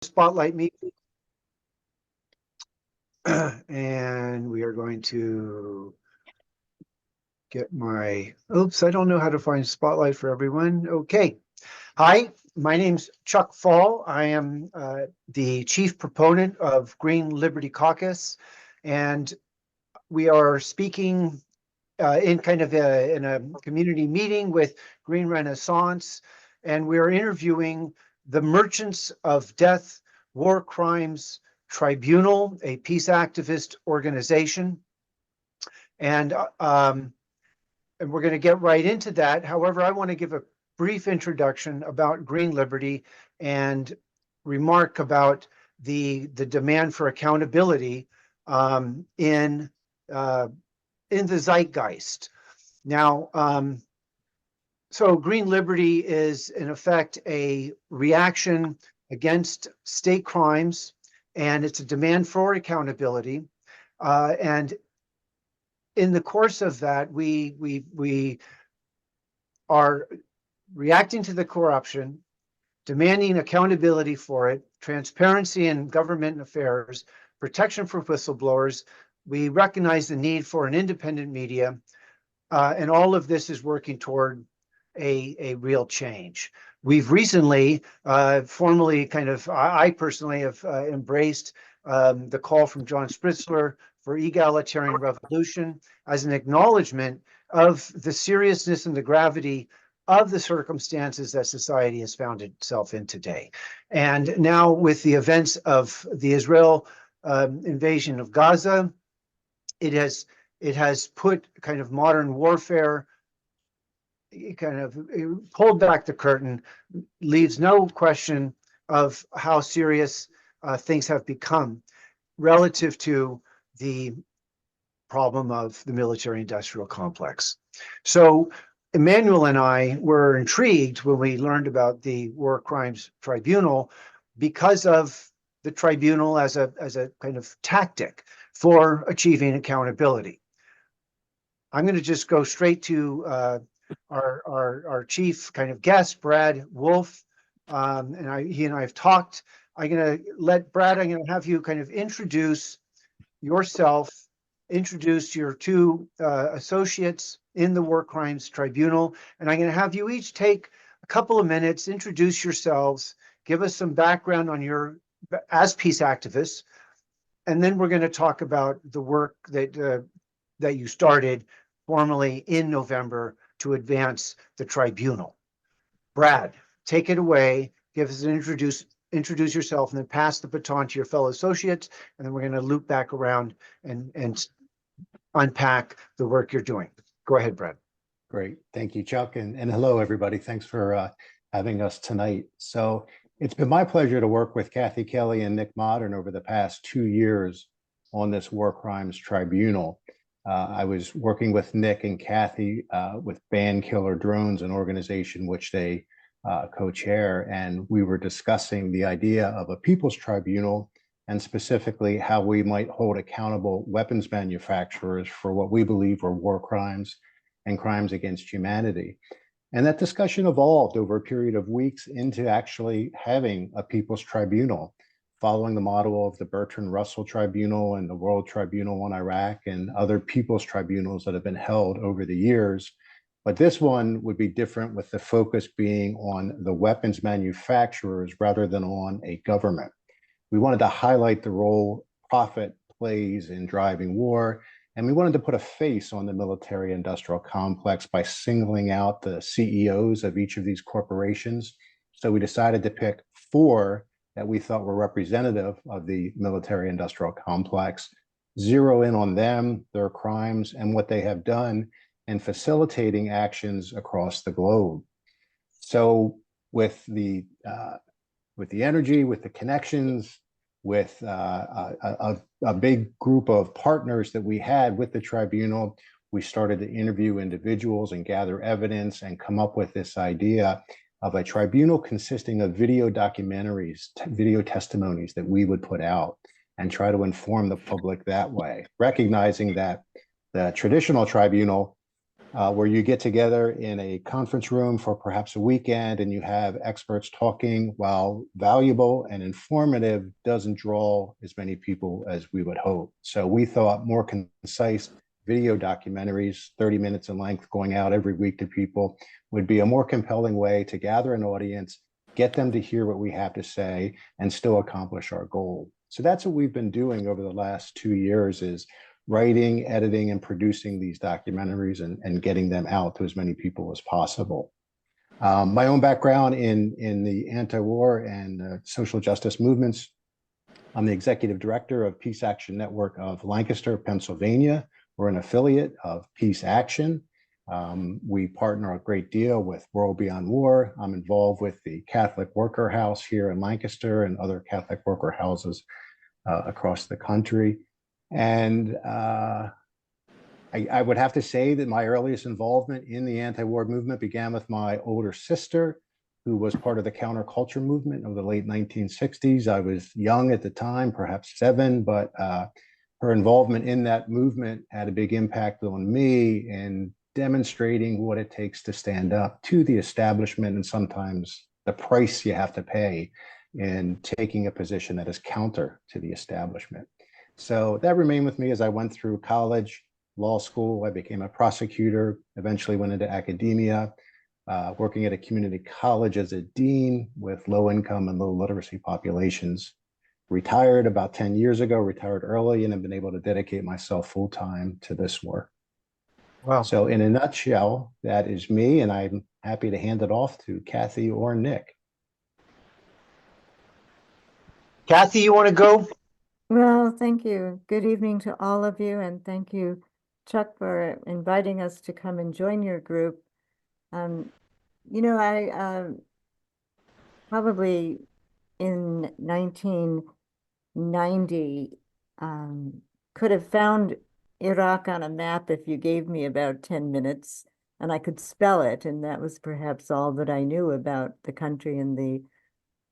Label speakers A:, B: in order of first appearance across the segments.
A: Spotlight me. And we are going to get my, oops, I don't know how to find Spotlight for everyone. Okay. Hi, my name's Chuck Fall. I am the chief proponent of Green Liberty Caucus, and we are speaking in a community meeting with Green Renaissance, and we are interviewing the Merchants of Death War Crimes Tribunal, a peace activist organization. And we're going to get right into that. However, I want to give a brief introduction about Green Liberty and remark about the demand for accountability in the zeitgeist. Now, so Green Liberty is in effect a reaction against state crimes, and it's a demand for accountability. And in the course of that, we are reacting to the corruption, demanding accountability for it, transparency in government affairs, protection for whistleblowers. We recognize the need for an independent media, and all of this is working toward a real change. We've recently formally I personally have embraced the call from John Spritzler for egalitarian revolution as an acknowledgement of the seriousness and the gravity of the circumstances that society has found itself in today. And now with the events of the Israel invasion of Gaza, it has put kind of modern warfare, kind of pulled back the curtain, leaves no question of how serious things have become relative to the problem of the military-industrial complex. So Emmanuel and I were intrigued when we learned about the War Crimes Tribunal because of the tribunal as a kind of tactic for achieving accountability. I'm going to just go straight to our chief kind of guest, Brad Wolf, and he and I have talked. I'm going to let Brad, I'm going to have you kind of introduce yourself, introduce your two associates in the War Crimes Tribunal, and I'm going to have you each take a couple of minutes, introduce yourselves, give us some background on your as peace activists, and then we're going to talk about the work that you started formally in November to advance the tribunal. Brad, take it away. Give us an introduce yourself, and then pass the baton to your fellow associates, and then we're going to loop back around and unpack the work you're doing. Go ahead, Brad.
B: Great. Thank you, Chuck. And hello, everybody. Thanks for having us tonight. So it's been my pleasure to work with Kathy Kelly and Nick Modern over the past 2 years on this War Crimes Tribunal. I was working with Nick and Kathy with Ban Killer Drones, an organization which they co-chair, and we were discussing the idea of a people's tribunal and specifically how we might hold accountable weapons manufacturers for what we believe were war crimes and crimes against humanity. And that discussion evolved over a period of weeks into actually having a people's tribunal, following the model of the Bertrand Russell Tribunal and the World Tribunal on Iraq and other people's tribunals that have been held over the years. But this one would be different, with the focus being on the weapons manufacturers rather than on a government. We wanted to highlight the role profit plays in driving war, and we wanted to put a face on the military-industrial complex by singling out the CEOs of each of these corporations. So we decided to pick 4 that we thought were representative of the military-industrial complex, zero in on them, their crimes, and what they have done in facilitating actions across the globe. So with the energy, with the connections, with a big group of partners that we had with the tribunal, we started to interview individuals and gather evidence and come up with this idea of a tribunal consisting of video documentaries, video testimonies that we would put out and try to inform the public that way, recognizing that the traditional tribunal where you get together in a conference room for perhaps a weekend and you have experts talking. While valuable and informative, doesn't draw as many people as we would hope. So we thought more concise video documentaries, 30 minutes in length, going out every week to people, would be a more compelling way to gather an audience, get them to hear what we have to say, and still accomplish our goal. So that's what we've been doing over the last 2 years, is writing, editing, and producing these documentaries and getting them out to as many people as possible. My own background in the anti-war and social justice movements. I'm the executive director of Peace Action Network of Lancaster, Pennsylvania. We're an affiliate of Peace Action. We partner a great deal with World Beyond War. I'm involved with the Catholic Worker House here in Lancaster and other Catholic worker houses across the country. And I would have to say that my earliest involvement in the anti-war movement began with my older sister, who was part of the counterculture movement of the late 1960s. I was young at the time, perhaps 7, but her involvement in that movement had a big impact on me in demonstrating what it takes to stand up to the establishment, and sometimes the price you have to pay in taking a position that is counter to the establishment. So that remained with me as I went through college, law school. I became a prosecutor, eventually went into academia, working at a community college as a dean with low income and low literacy populations. Retired about 10 years ago, retired early, and have been able to dedicate myself full time to this work.
A: Wow.
B: So in a nutshell, that is me, and I'm happy to hand it off to Kathy or Nick.
A: Kathy, you want to go?
C: Well, thank you. Good evening to all of you, and thank you, Chuck, for inviting us to come and join your group. I probably in 1990 could have found Iraq on a map if you gave me about 10 minutes, and I could spell it, and that was perhaps all that I knew about the country and the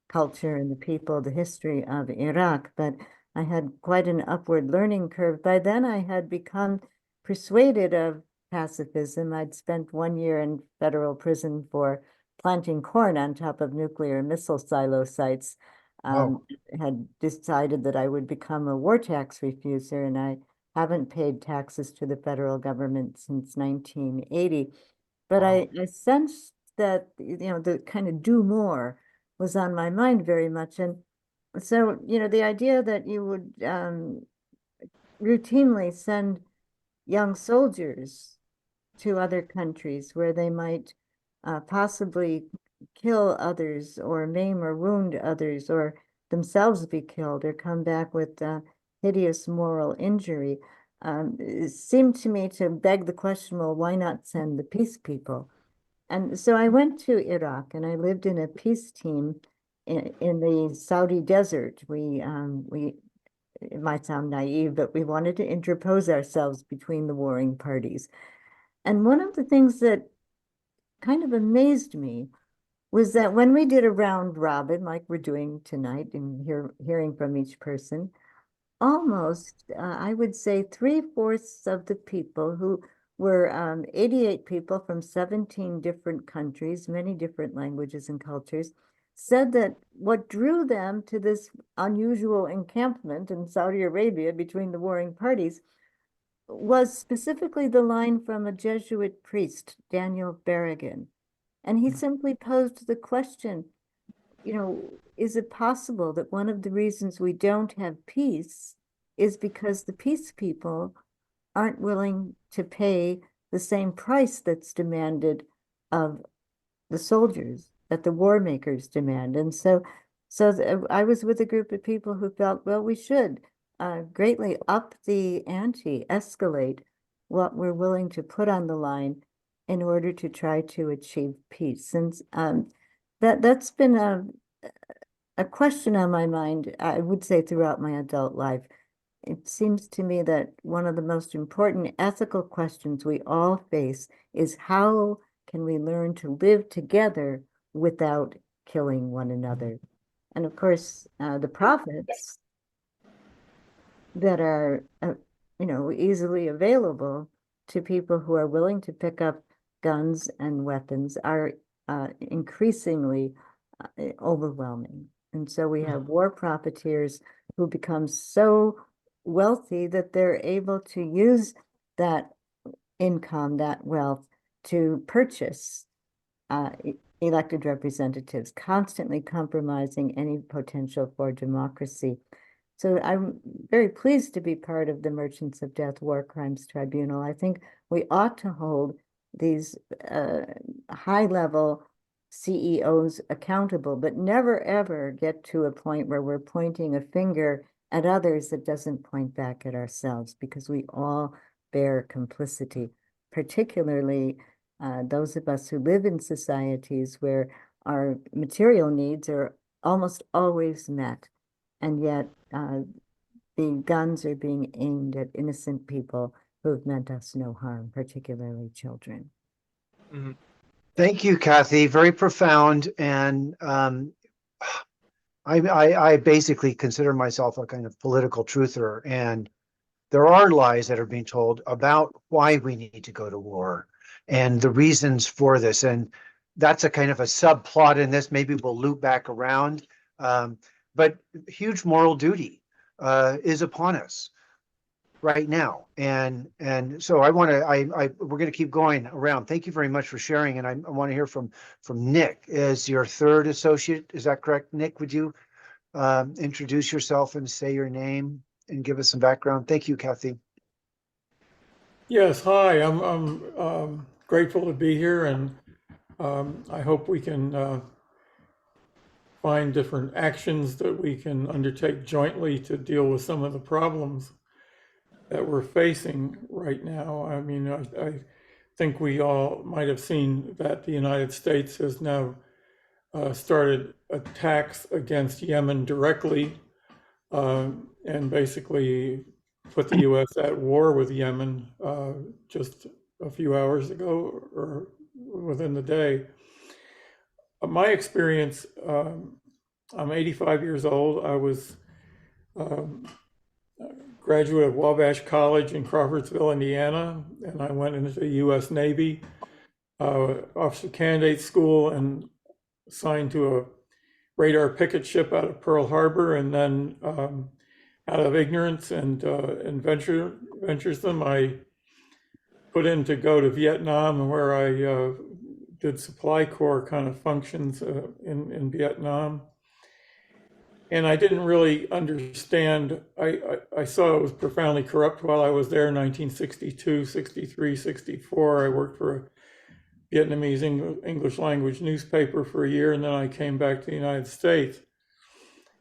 C: culture and the people, the history of Iraq, but I had quite an upward learning curve. By then, I had become persuaded of pacifism. I'd spent 1 year in federal prison for planting corn on top of nuclear missile silo sites.
A: Wow.
C: Had decided that I would become a war tax refuser, and I haven't paid taxes to the federal government since 1980. But
A: Wow.
C: I sensed that, the kind of do more was on my mind very much. And so, the idea that you would routinely send young soldiers to other countries where they might possibly kill others or maim or wound others or themselves be killed or come back with hideous moral injury, it seemed to me to beg the question, well, why not send the peace people? And so I went to Iraq and I lived in a peace team in the Saudi desert. It might sound naive, but we wanted to interpose ourselves between the warring parties. And one of the things that kind of amazed me was that when we did a round robin, like we're doing tonight, and hearing from each person, almost, I would say 3/4 of the people who were 88 people from 17 different countries, many different languages and cultures, said that what drew them to this unusual encampment in Saudi Arabia between the warring parties was specifically the line from a Jesuit priest, Daniel Berrigan. And he simply posed the question, is it possible that one of the reasons we don't have peace is because the peace people aren't willing to pay the same price that's demanded of the soldiers, that the war makers demand? And so I was with a group of people who felt, well, we should greatly up the ante, escalate what we're willing to put on the line in order to try to achieve peace. And that's been a question on my mind, I would say, throughout my adult life. It seems to me that one of the most important ethical questions we all face is how can we learn to live together without killing one another? And of course, the prophets that are, easily available to people who are willing to pick up guns and weapons are increasingly overwhelming. And so we have war profiteers who become so wealthy that they're able to use that income, that wealth, to purchase elected representatives, constantly compromising any potential for democracy. So I'm very pleased to be part of the Merchants of Death War Crimes Tribunal. I think we ought to hold these high-level CEOs accountable, but never ever get to a point where we're pointing a finger at others that doesn't point back at ourselves, because we all bear complicity, particularly those of us who live in societies where our material needs are almost always met, and yet the guns are being aimed at innocent people who have meant us no harm, particularly children.
D: Mm-hmm.
A: Thank you, Kathy. Very profound. And I basically consider myself a kind of political truther. And there are lies that are being told about why we need to go to war and the reasons for this. And that's a kind of a subplot in this. Maybe we'll loop back around. But huge moral duty is upon us right now. And so we're going to keep going around. Thank you very much for sharing. And I want to hear from Nick as your third associate. Is that correct? Nick, would you introduce yourself and say your name and give us some background? Thank you, Kathy.
D: Yes, hi. I'm grateful to be here, and I hope we can find different actions that we can undertake jointly to deal with some of the problems that we're facing right now. I mean, I think we all might have seen that the United States has now started attacks against Yemen directly, and basically put the U.S. at war with Yemen just a few hours ago or within the day. My experience, I'm 85 years old. I was graduate of Wabash College in Crawfordsville, Indiana, and I went into the U.S. Navy officer candidate school and assigned to a radar picket ship out of Pearl Harbor, and then out of ignorance and venturesome, I put in to go to Vietnam, where I did supply corps kind of functions in Vietnam. And I didn't really understand. I saw it was profoundly corrupt while I was there in 1962, 63, 64. I worked for a Vietnamese English language newspaper for a year, and then I came back to the United States.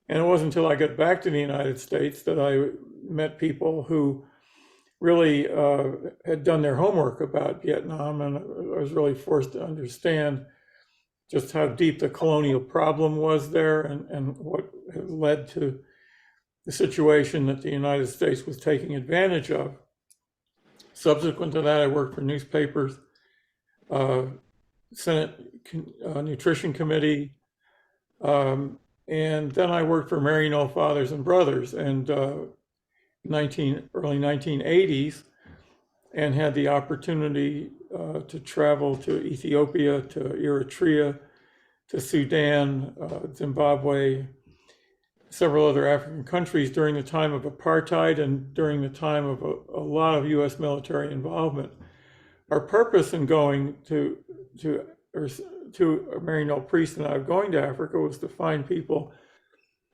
D: And it wasn't until I got back to the United States that I met people who really had done their homework about Vietnam, and I was really forced to understand just how deep the colonial problem was there, and what had led to the situation that the United States was taking advantage of. Subsequent to that, I worked for newspapers, Senate Nutrition Committee, and then I worked for Maryknoll Fathers and Brothers, and early 1980s, and had the opportunity to travel to Ethiopia, to Eritrea, to Sudan, Zimbabwe, several other African countries during the time of apartheid and during the time of a lot of U.S. military involvement. Our purpose in going to Maryknoll Priest and I going to Africa was to find people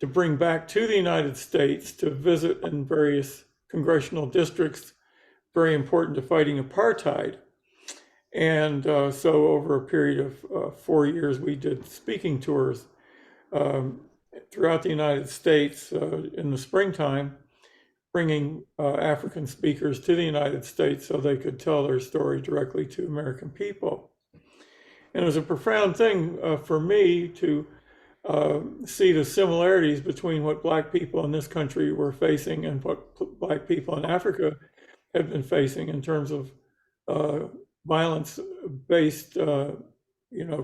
D: to bring back to the United States to visit in various congressional districts very important to fighting apartheid. And so over a period of 4 years, we did speaking tours throughout the United States in the springtime, bringing African speakers to the United States so they could tell their story directly to American people. And it was a profound thing for me to see the similarities between what Black people in this country were facing and what Black people in Africa have been facing in terms of violence-based,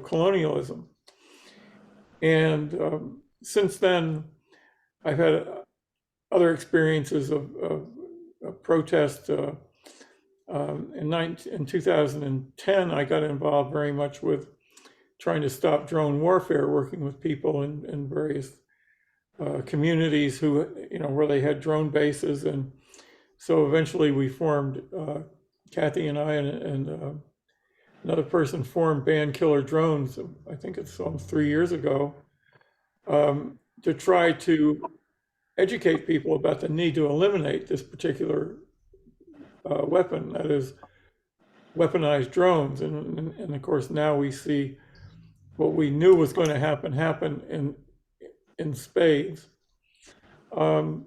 D: colonialism. And since then, I've had other experiences of protest In 2010, I got involved very much with trying to stop drone warfare, working with people in various communities who, where they had drone bases. And so eventually we formed, Kathy and I and another person formed Ban Killer Drones, I think it's almost 3 years ago, to try to educate people about the need to eliminate this particular weapon, that is weaponized drones. And of course, now we see what we knew was going to happen in spades. I'm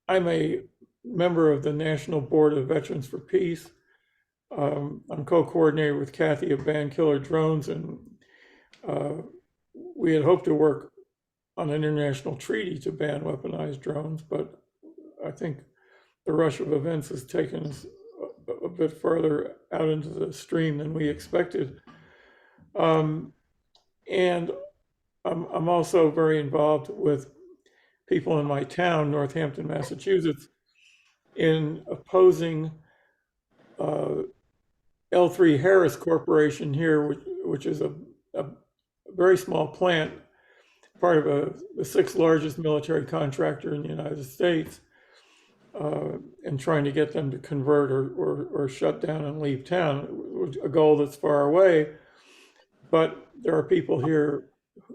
D: a member of the National Board of Veterans for Peace. I'm co-coordinator with Kathy of Ban Killer Drones, and we had hoped to work on an international treaty to ban weaponized drones, but I think the rush of events has taken us a bit further out into the stream than we expected. And I'm also very involved with people in my town, Northampton, Massachusetts, in opposing L3 Harris Corporation here, which is a very small plant, part of the sixth largest military contractor in the United States, and trying to get them to convert or shut down and leave town, a goal that's far away. But there are people here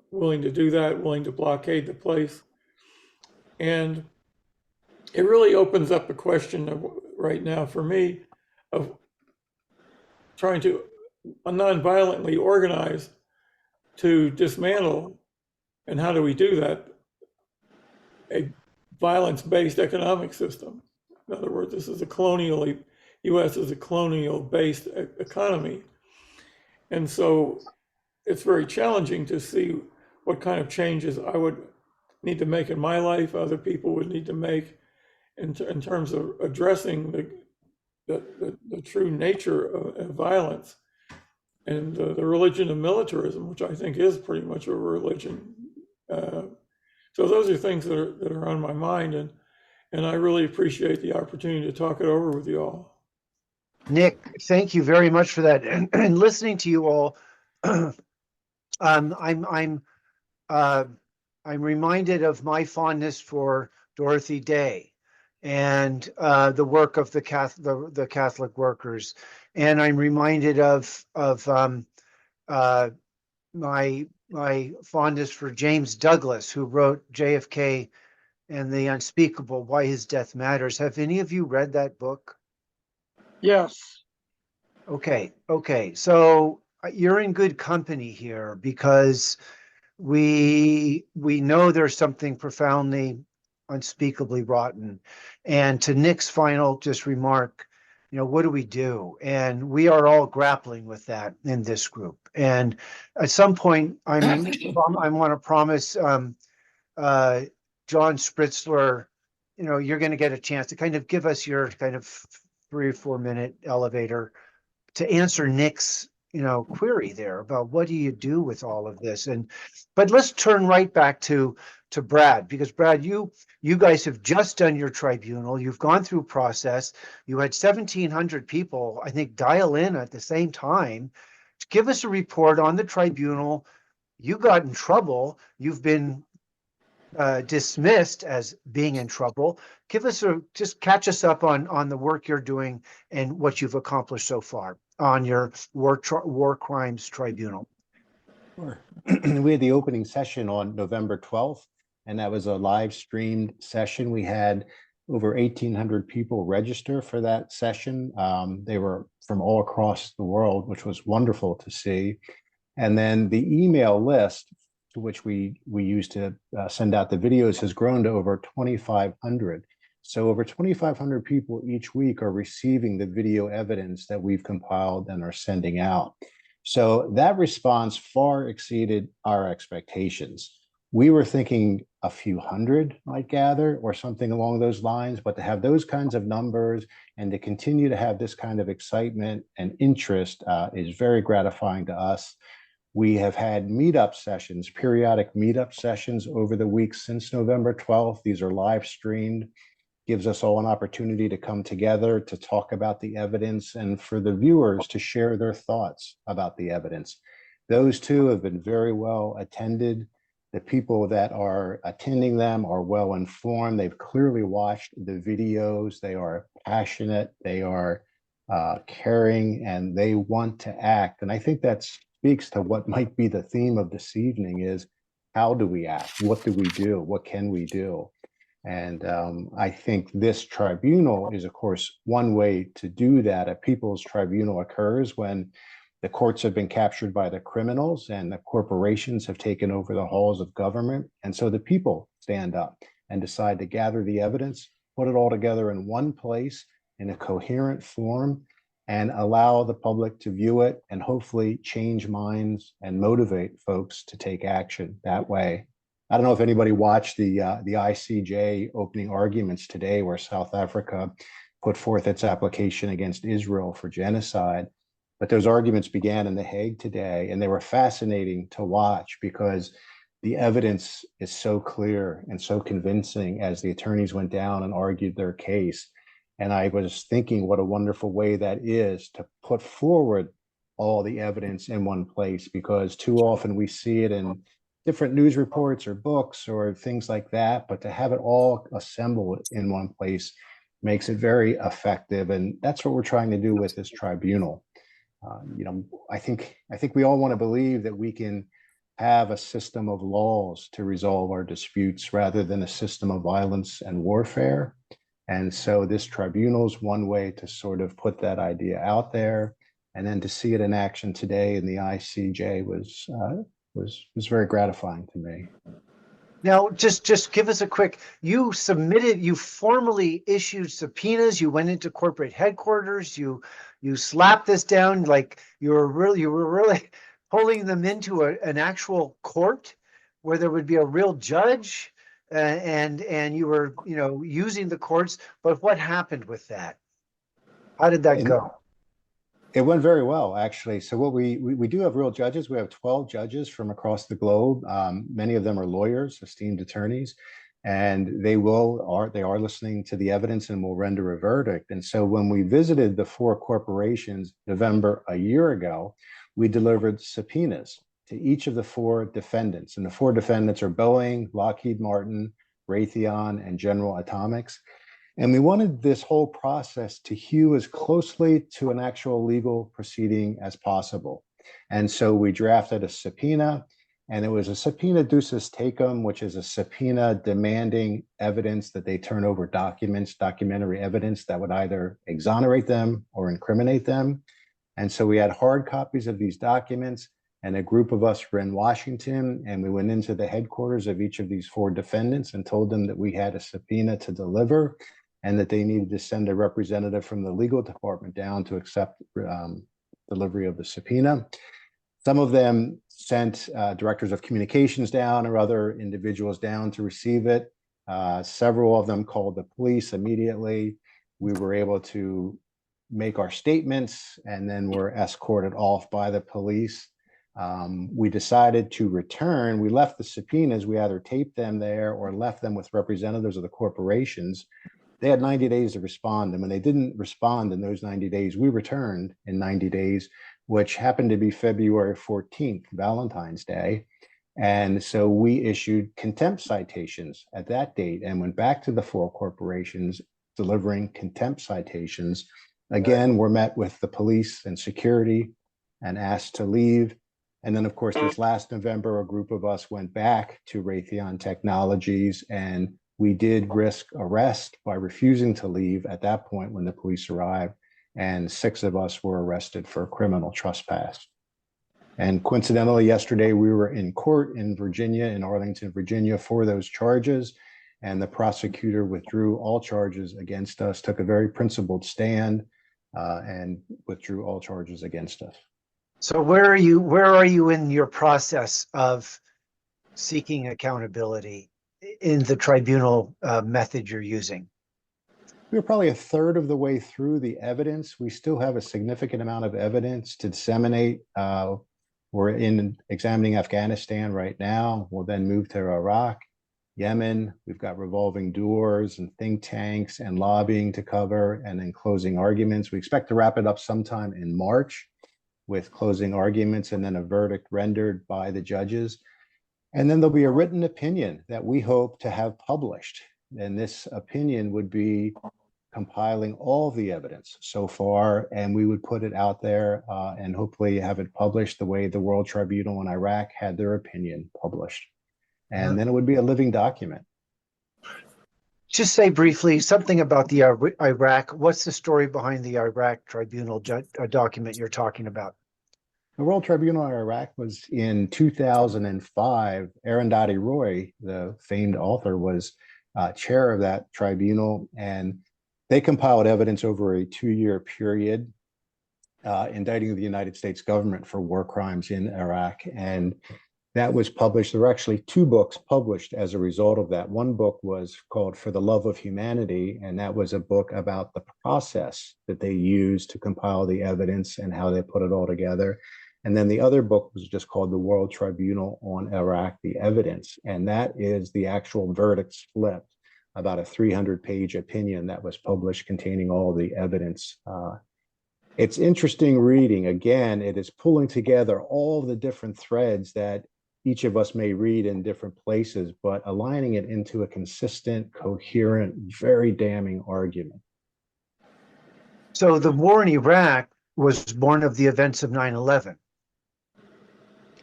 D: willing to do that, willing to blockade the place. And it really opens up a question right now for me of trying to non-violently organize to dismantle, and how do we do that, a violence-based economic system. In other words, this is U.S. is a colonial-based economy. And so it's very challenging to see what kind of changes I would need to make in my life, other people would need to make in terms of addressing the true nature of violence and the religion of militarism, which I think is pretty much a religion. So those are things that are on my mind, and I really appreciate the opportunity to talk it over with you all.
A: Nick, thank you very much for that. And listening to you all, I'm reminded of my fondness for Dorothy Day and the work of the Catholic workers, and I'm reminded of my fondness for James Douglas, who wrote JFK and the Unspeakable: Why His Death Matters. Have any of you read that book?
E: Yes.
A: Okay. So you're in good company here, because we know there's something profoundly, unspeakably rotten. And to Nick's final just remark, what do we do? And we are all grappling with that in this group. And at some point, I want to promise John Spritzler, you're going to get a chance to kind of give us your kind of 3 or 4 minute elevator to answer Nick's query there about what do you do with all of this. But let's turn right back to Brad, because Brad, you guys have just done your tribunal. You've gone through process. You had 1,700 people, I think, dial in at the same time to give us a report on the tribunal. You got in trouble. You've been dismissed as being in trouble. Just catch us up on the work you're doing and what you've accomplished so far on your war crimes tribunal.
B: Sure. We had the opening session on November 12th, and that was a live streamed session. We had over 1,800 people register for that session. They were from all across the world, which was wonderful to see. And then the email list to which we use to send out the videos has grown to over 2,500. So over 2,500 people each week are receiving the video evidence that we've compiled and are sending out. So that response far exceeded our expectations. We were thinking a few hundred might gather or something along those lines, but to have those kinds of numbers and to continue to have this kind of excitement and interest is very gratifying to us. We have had meetup sessions, periodic meetup sessions over the weeks since November 12th. These are live streamed. gives us all an opportunity to come together to talk about the evidence and for the viewers to share their thoughts about the evidence. Those two have been very well attended. The people that are attending them are well informed. They've clearly watched the videos. They are passionate. They are caring, and they want to act. And I think that speaks to what might be the theme of this evening is, how do we act? What do we do? What can we do? And I think this tribunal is, of course, one way to do that. A people's tribunal occurs when the courts have been captured by the criminals and the corporations have taken over the halls of government. And so the people stand up and decide to gather the evidence, put it all together in one place in a coherent form, and allow the public to view it and hopefully change minds and motivate folks to take action that way. I don't know if anybody watched the ICJ opening arguments today, where South Africa put forth its application against Israel for genocide. But those arguments began in The Hague today, and they were fascinating to watch because the evidence is so clear and so convincing as the attorneys went down and argued their case. And I was thinking what a wonderful way that is to put forward all the evidence in one place, because too often we see it in different news reports or books or things like that, but to have it all assembled in one place makes it very effective. And that's what we're trying to do with this tribunal. I think we all want to believe that we can have a system of laws to resolve our disputes rather than a system of violence and warfare. And so this tribunal is one way to sort of put that idea out there. And then to see it in action today in the ICJ was very gratifying to me.
A: Now, just give us a quick, you formally issued subpoenas, you went into corporate headquarters, you slapped this down, like you were really pulling them into an actual court where there would be a real judge, and you were, using the courts. But what happened with that? How did that go?
B: It went very well, actually. So what we do have real judges. We have 12 judges from across the globe. Many of them are lawyers, esteemed attorneys, and they are listening to the evidence and will render a verdict. And so when we visited the 4 corporations November a year ago, we delivered subpoenas to each of the 4 defendants. And the 4 defendants are Boeing, Lockheed Martin, Raytheon, and General Atomics. And we wanted this whole process to hew as closely to an actual legal proceeding as possible. And so we drafted a subpoena, and it was a subpoena ducis tecum, which is a subpoena demanding evidence that they turn over documents, documentary evidence that would either exonerate them or incriminate them. And so we had hard copies of these documents, and a group of us were in Washington, and we went into the headquarters of each of these 4 defendants and told them that we had a subpoena to deliver, and that they needed to send a representative from the legal department down to accept delivery of the subpoena. Some of them sent directors of communications down or other individuals down to receive it. Several of them called the police immediately. We were able to make our statements and then were escorted off by the police. We decided to return. We left the subpoenas. We either taped them there or left them with representatives of the corporations. They had 90 days to respond. And when they didn't respond in those 90 days, we returned in 90 days, which happened to be February 14th, Valentine's Day. And so we issued contempt citations at that date and went back to the 4 corporations delivering contempt citations. Again, we're met with the police and security and asked to leave. And then, of course, this last November, a group of us went back to Raytheon Technologies, and we did risk arrest by refusing to leave at that point when the police arrived, and 6 of us were arrested for criminal trespass. And coincidentally, yesterday we were in court in Virginia, in Arlington, Virginia, for those charges, and the prosecutor withdrew all charges against us, took a very principled stand, and withdrew all charges against us.
A: So where are you in your process of seeking accountability in the tribunal method you're using?
B: We're probably a third of the way through the evidence. We still have a significant amount of evidence to disseminate. We're examining Afghanistan right now. We'll then move to Iraq. Yemen. We've got revolving doors and think tanks and lobbying to cover, and then closing arguments. We expect to wrap it up sometime in March with closing arguments and then a verdict rendered by the judges. And then there'll be a written opinion that we hope to have published. And this opinion would be compiling all the evidence so far, and we would put it out there and hopefully have it published the way the World Tribunal in Iraq had their opinion published. And then it would be a living document.
A: Just say briefly something about the Iraq. What's the story behind the Iraq Tribunal document you're talking about?
B: The World Tribunal in Iraq was in 2005. Arundhati Roy, the famed author, was chair of that tribunal, and they compiled evidence over a 2-year period indicting the United States government for war crimes in Iraq. And that was published. There were actually 2 books published as a result of that. One book was called For the Love of Humanity, and that was a book about the process that they used to compile the evidence and how they put it all together. And then the other book was just called The World Tribunal on Iraq, the Evidence. And that is the actual verdict split, about a 300-page opinion that was published containing all the evidence. It's interesting reading. Again, it is pulling together all the different threads that each of us may read in different places, but aligning it into a consistent, coherent, very damning argument.
A: So the war in Iraq was born of the events of 9/11.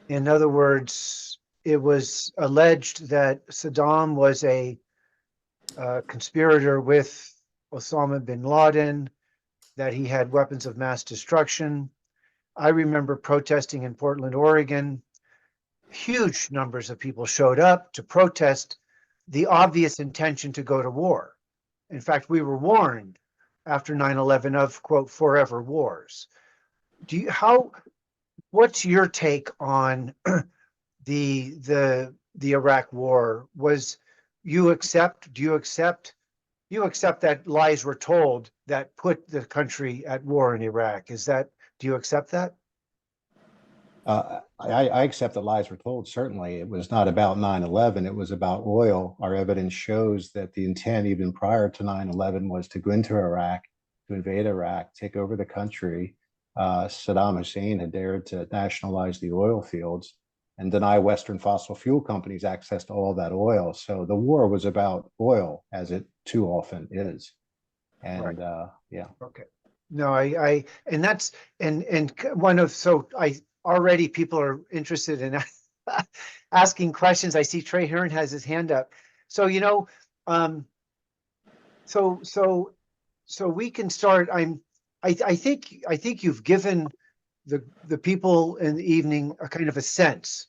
A: In other words, it was alleged that Saddam was a conspirator with Osama bin Laden, that he had weapons of mass destruction. I remember protesting in Portland, Oregon. Huge numbers of people showed up to protest the obvious intention to go to war. In fact, we were warned after 9/11 of, quote, forever wars. What's your take on the Iraq war? Do you accept that lies were told that put the country at war in Iraq? Do you accept that?
B: I accept that lies were told. Certainly, it was not about 9/11. It was about oil. Our evidence shows that the intent, even prior to 9/11, was to go into Iraq, to invade Iraq, take over the country. Saddam Hussein had dared to nationalize the oil fields and deny Western fossil fuel companies access to all that oil. So the war was about oil, as it too often is. And
A: Right.
B: yeah.
A: Okay. No, and that's already people are interested in asking questions. I see Trey Hearn has his hand up. So, so we can start. I think you've given the people in the evening a kind of a sense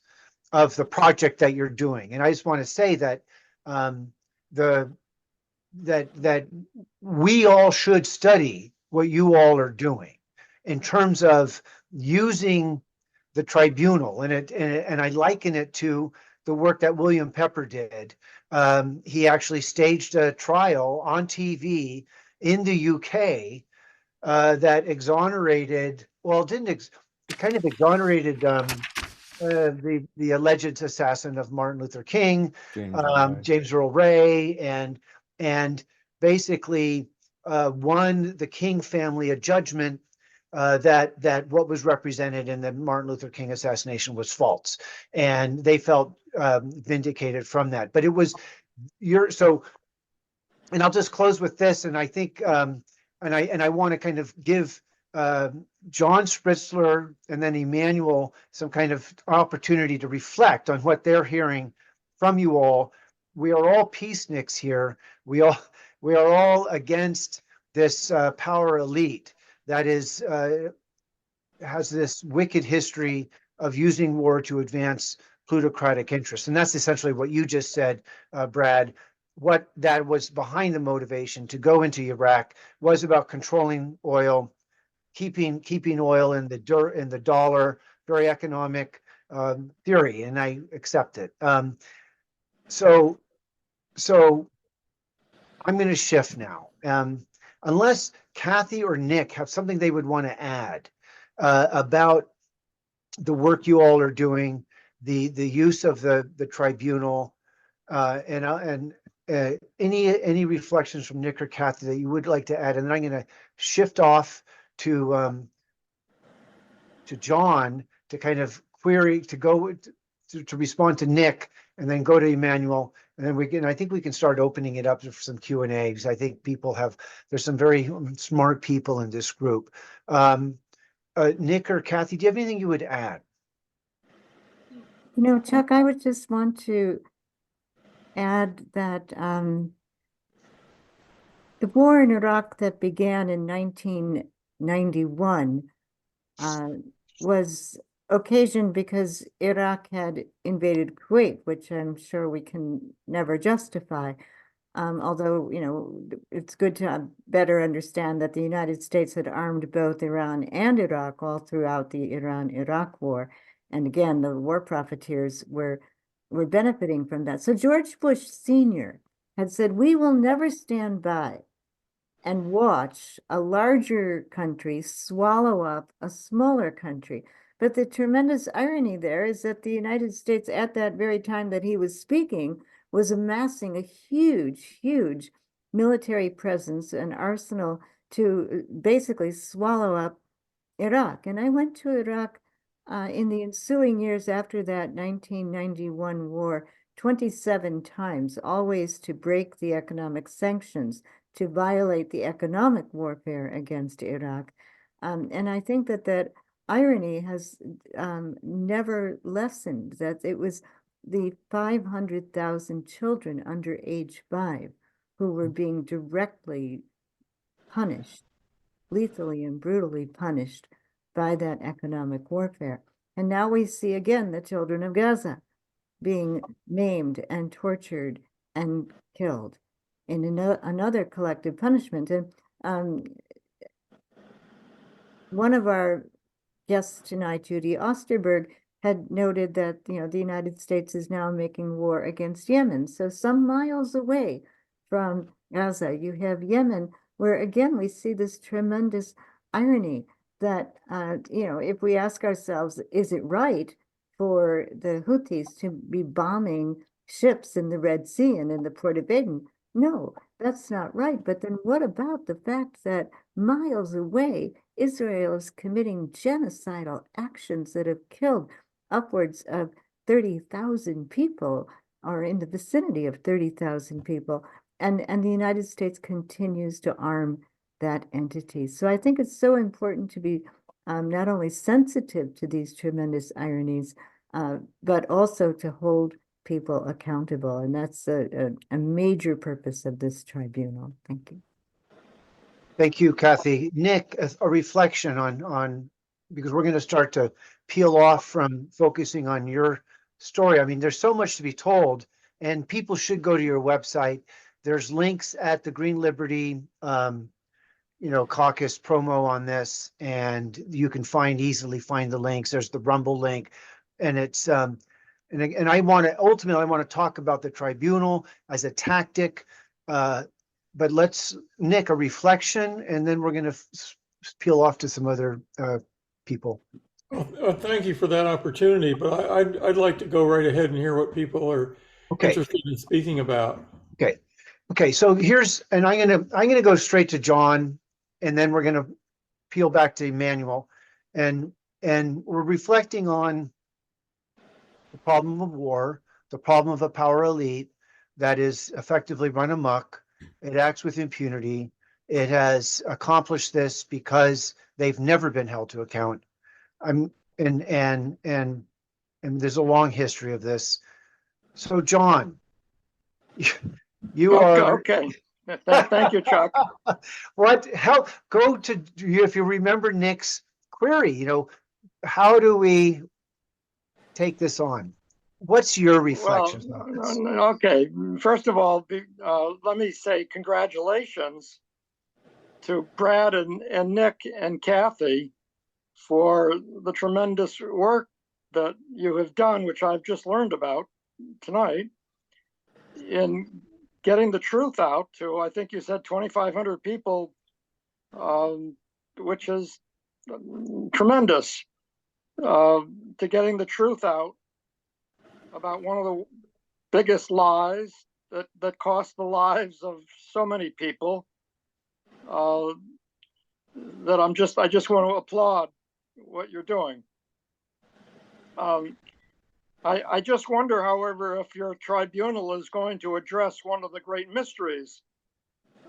A: of the project that you're doing. And I just want to say that that we all should study what you all are doing in terms of using the tribunal, and I liken it to the work that William Pepper did. He actually staged a trial on TV in the UK that exonerated, well, it kind of exonerated the alleged assassin of Martin Luther King, James Earl Ray, and basically won the King family a judgment that what was represented in the Martin Luther King assassination was false, and they felt vindicated from that. But it was and I'll just close with this, and I think and I want to kind of give John Spritzler and then Emmanuel some kind of opportunity to reflect on what they're hearing from you all. We are all peaceniks here. We are all against this power elite that has this wicked history of using war to advance plutocratic interests. And that's essentially what you just said, Brad. What that was behind the motivation to go into Iraq was about controlling oil, keeping oil in the dollar, very economic theory, and I accept it. So I'm going to shift now. Unless Kathy or Nick have something they would want to add about the work you all are doing, the use of the tribunal, Any reflections from Nick or Kathy that you would like to add, and then I'm going to shift off to John to kind of query to respond to Nick, and then go to Emmanuel, and then I think we can start opening it up for some Q&A, because I think there's some very smart people in this group. Nick or Kathy, do you have anything you would add?
C: You know, Chuck, I would just want to add that the war in Iraq that began in 1991 was occasioned because Iraq had invaded Kuwait, which I'm sure we can never justify. Although, you know, it's good to better understand that the United States had armed both Iran and Iraq all throughout the Iran-Iraq war. And again, the war profiteers were benefiting from that. So George Bush Sr. had said, we will never stand by and watch a larger country swallow up a smaller country. But the tremendous irony there is that the United States, at that very time that he was speaking, was amassing a huge, huge military presence and arsenal to basically swallow up Iraq. And I went to Iraq in the ensuing years after that 1991 war 27 times, always to break the economic sanctions, to violate the economic warfare against Iraq. And I think that irony has never lessened, that it was the 500,000 children under age 5 who were being directly punished, lethally and brutally punished by that economic warfare. And now we see again the children of Gaza being maimed and tortured and killed in another collective punishment. And one of our guests tonight, Judy Osterberg, had noted that, you know, the United States is now making war against Yemen. So some miles away from Gaza, you have Yemen, where again, we see this tremendous irony that, you know, if we ask ourselves, is it right for the Houthis to be bombing ships in the Red Sea and in the Port of Aden? No, that's not right. But then what about the fact that miles away, Israel is committing genocidal actions that have killed upwards of 30,000 people, or in the vicinity of 30,000 people, and the United States continues to arm that entity. So I think it's so important to be not only sensitive to these tremendous ironies, but also to hold people accountable. And that's a major purpose of this tribunal. Thank you.
A: Thank you, Kathy. Nick, a reflection on because we're going to start to peel off from focusing on your story. I mean, there's so much to be told, and people should go to your website. There's links at the Green Liberty, caucus promo on this, and you can easily find the links. There's the Rumble link, and it's and I want to talk about the tribunal as a tactic. But Nick, a reflection, and then we're going to peel off to some other people.
D: Thank you for that opportunity, but I'd like to go right ahead and hear what people are interested in speaking about.
A: Okay. So I'm gonna go straight to John, and then we're gonna peel back to Emmanuel, and we're reflecting on the problem of war, the problem of a power elite that is effectively run amok. It acts with impunity. It has accomplished this because they've never been held to account. And there's a long history of this. So, John, you are
E: okay. Thank you, Chuck.
A: If you remember Nick's query, how do we take this on? What's your reflections on this?
E: Okay. First of all, let me say congratulations to Brad and Nick and Kathy for the tremendous work that you have done, which I've just learned about tonight, in getting the truth out to, I think you said 2,500 people, which is tremendous, to getting the truth out about one of the biggest lies that cost the lives of so many people, that I just want to applaud what you're doing. I just wonder, however, if your tribunal is going to address one of the great mysteries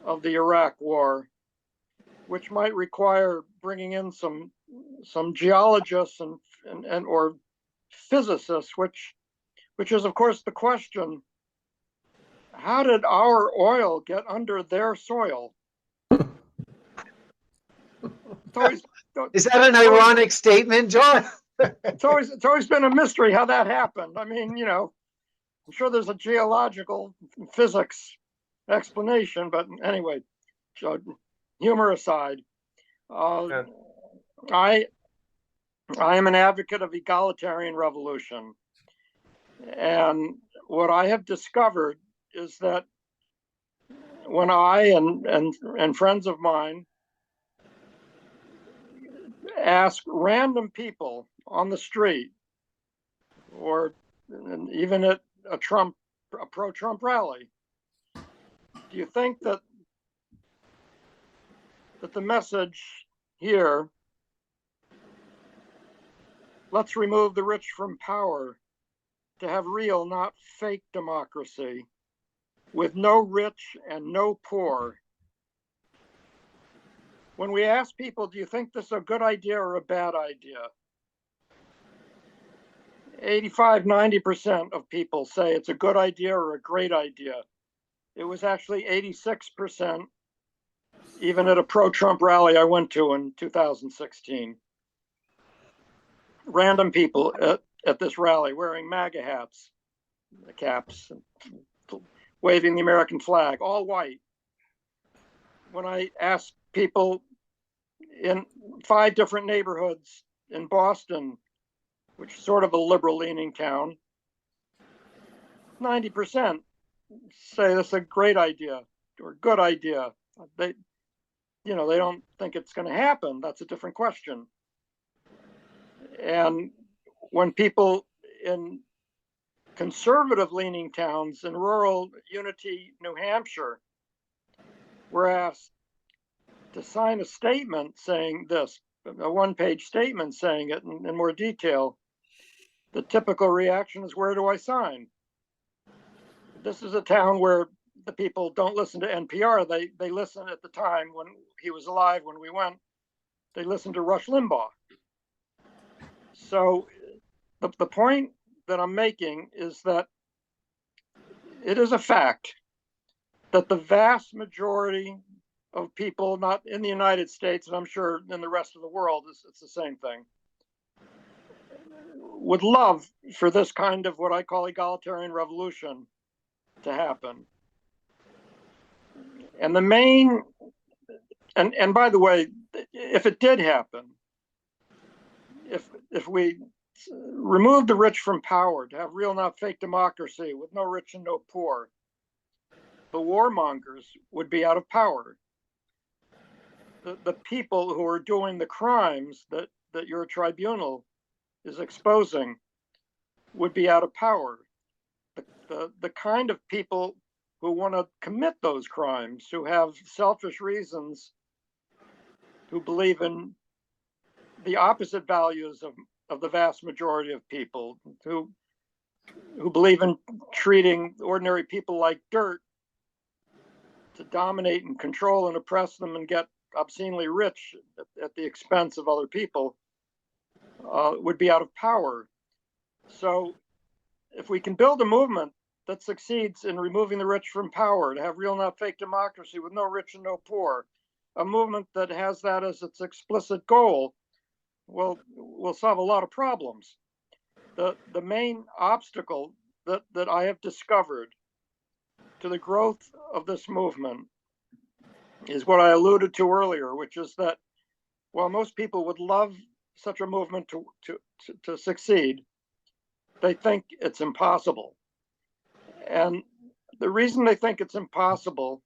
E: of the Iraq War, which might require bringing in some geologists and or physicists, which is of course the question: how did our oil get under their soil? It's always,
A: Is that an ironic statement, John?
E: it's always been a mystery how that happened. I mean, you know, I'm sure there's a geological physics explanation, but anyway, so humor aside,
A: Yeah.
E: I am an advocate of egalitarian revolution, and what I have discovered is that when I and friends of mine ask random people on the street, or even at a pro-Trump rally, do you think that the message here, let's remove the rich from power to have real, not fake democracy, with no rich and no poor? When we ask people, do you think this is a good idea or a bad idea? 85–90% of people say it's a good idea or a great idea. It was actually 86%, even at a pro-Trump rally I went to in 2016. Random people at this rally wearing MAGA hats, caps, waving the American flag, all white. When I asked people in 5 different neighborhoods in Boston, which is sort of a liberal-leaning town, 90% say this is a great idea or good idea. They don't think it's going to happen. That's a different question. And when people in conservative-leaning towns in rural Unity, New Hampshire, were asked to sign a statement saying this, a one-page statement saying it in more detail, the typical reaction is, where do I sign? This is a town where the people don't listen to NPR. They listen at the time when he was alive, when we went, they listened to Rush Limbaugh. So the point that I'm making is that it is a fact that the vast majority of people, not in the United States, and I'm sure in the rest of the world, it's the same thing, would love for this kind of what I call egalitarian revolution to happen. And the main, and by the way, if it did happen, if we remove the rich from power to have real, not fake democracy with no rich and no poor, the warmongers would be out of power. The people who are doing the crimes that your tribunal is exposing would be out of power. The kind of people who want to commit those crimes, who have selfish reasons, who believe in the opposite values of the vast majority of people, who believe in treating ordinary people like dirt to dominate and control and oppress them and get obscenely rich at the expense of other people, would be out of power. So if we can build a movement that succeeds in removing the rich from power, to have real, not fake democracy with no rich and no poor, a movement that has that as its explicit goal, well, we'll solve a lot of problems. The main obstacle that I have discovered to the growth of this movement is what I alluded to earlier, which is that while most people would love such a movement to succeed, they think it's impossible. And the reason they think it's impossible,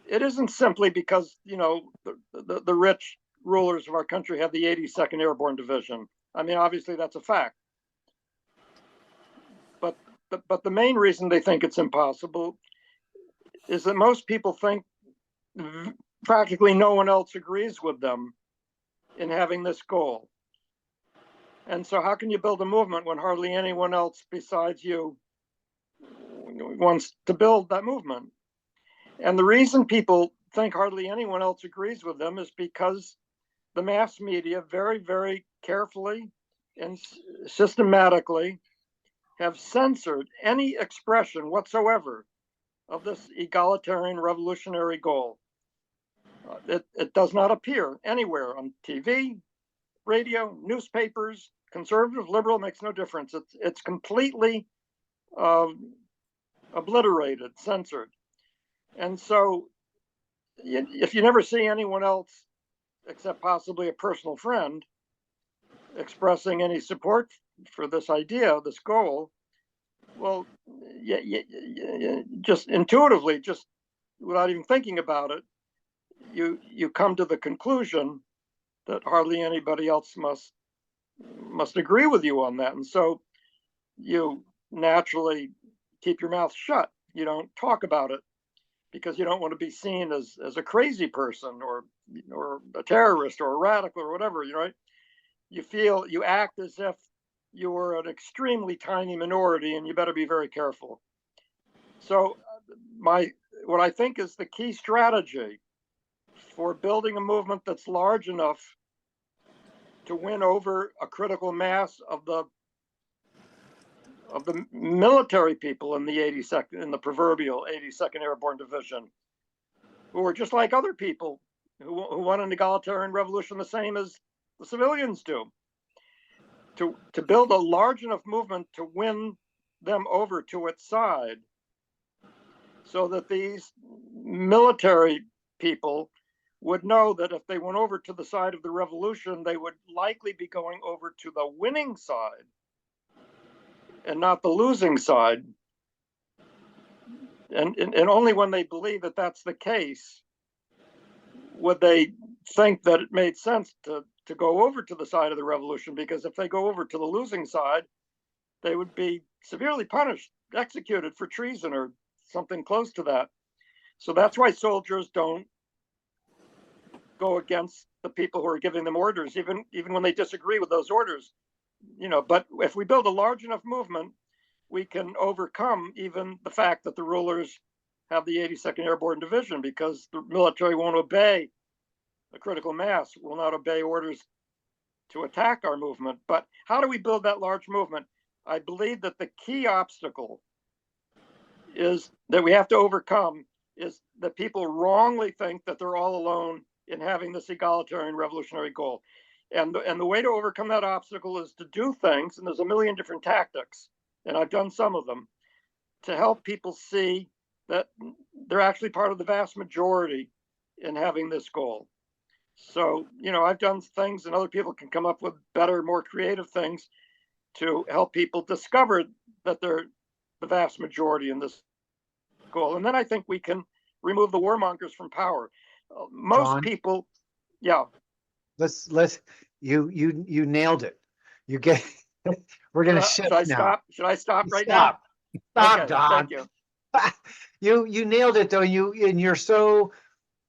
E: it isn't simply because, the rich rulers of our country have the 82nd Airborne Division. I mean, obviously that's a fact. But but the main reason they think it's impossible is that most people think practically no one else agrees with them in having this goal. And so how can you build a movement when hardly anyone else besides you wants to build that movement? And the reason people think hardly anyone else agrees with them is because the mass media very, very carefully and systematically have censored any expression whatsoever of this egalitarian revolutionary goal. It does not appear anywhere on TV, radio, newspapers, conservative, liberal, makes no difference. It's completely obliterated, censored. And so if you never see anyone else, except possibly a personal friend, expressing any support for this idea, this goal, well, just intuitively, just without even thinking about it, you come to the conclusion that hardly anybody else must agree with you on that. And so you naturally keep your mouth shut. You don't talk about it because you don't want to be seen as a crazy person or a terrorist or a radical or whatever, right? You act as if you're an extremely tiny minority and you better be very careful. So what I think is the key strategy for building a movement that's large enough to win over a critical mass of the military people in the 82nd, in the proverbial 82nd Airborne Division, who are just like other people who want an egalitarian revolution the same as the civilians do. To build a large enough movement to win them over to its side so that these military people would know that if they went over to the side of the revolution, they would likely be going over to the winning side and not the losing side. And only when they believe that that's the case would they think that it made sense to go over to the side of the revolution, because if they go over to the losing side, they would be severely punished, executed for treason or something close to that. So that's why soldiers don't go against the people who are giving them orders, even when they disagree with those orders. But if we build a large enough movement, we can overcome even the fact that the rulers have the 82nd Airborne Division, because the military won't obey a critical mass, will not obey orders to attack our movement. But how do we build that large movement? I believe that the key obstacle is that we have to overcome is that people wrongly think that they're all alone in having this egalitarian revolutionary goal. And the way to overcome that obstacle is to do things, and there's a million different tactics, and I've done some of them, to help people see that they're actually part of the vast majority in having this goal. So, I've done things, and other people can come up with better, more creative things to help people discover that they're the vast majority in this goal. And then I think we can remove the warmongers from power. Most
A: John?
E: people, yeah.
A: You nailed it. You get, we're going to shift now.
E: Stop? Should I stop right now?
A: Stop,
E: Okay,
A: Don.
E: thank you.
A: You nailed it though. And you're so,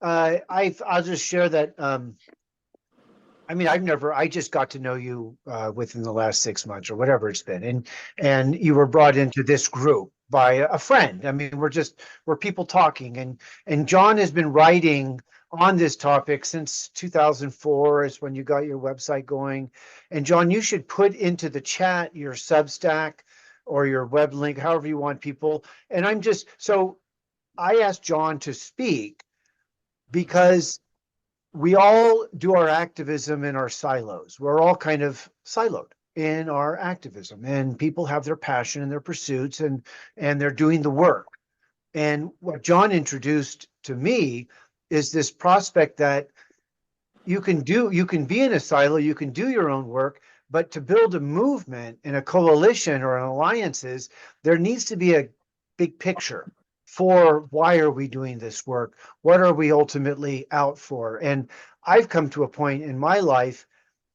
A: I'll just share that. I just got to know you within the last 6 months or whatever it's been. And you were brought into this group by a friend. I mean, we're people talking, and John has been writing on this topic since 2004 is when you got your website going. And John, you should put into the chat your Substack or your web link, however you want people. And I asked John to speak because we all do our activism in our silos. We're all kind of siloed in our activism, and people have their passion and their pursuits, and they're doing the work. And what John introduced to me is this prospect that you can be in a silo, you can do your own work, but to build a movement in a coalition or an alliances, there needs to be a big picture for why are we doing this work? What are we ultimately out for? And I've come to a point in my life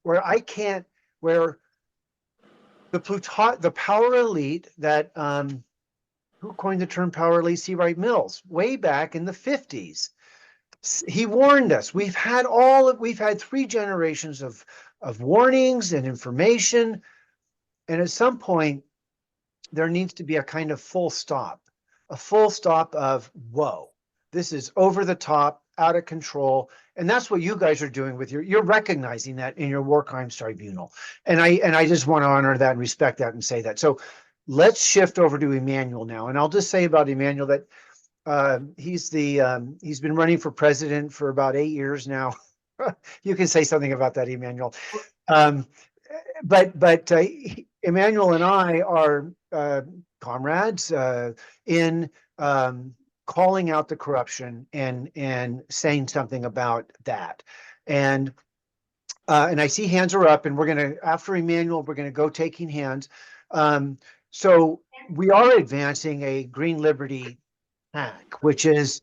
A: where where the power elite that, who coined the term power elite? C. Wright Mills, way back in the 50s. He warned us. We've had 3 generations of warnings and information. And at some point, there needs to be a kind of full stop of, whoa, this is over the top, out of control. And that's what you guys are doing with you're recognizing that in your War Crimes Tribunal. And I just want to honor that and respect that and say that. So let's shift over to Emmanuel now. And I'll just say about Emmanuel that he's been running for president for about 8 years now. You can say something about that, Emmanuel. But Emmanuel and I are comrades in calling out the corruption and saying something about that. And I see hands are up, and we're gonna, after Emmanuel, we're gonna go taking hands. So we are advancing a Green Liberty hack, which is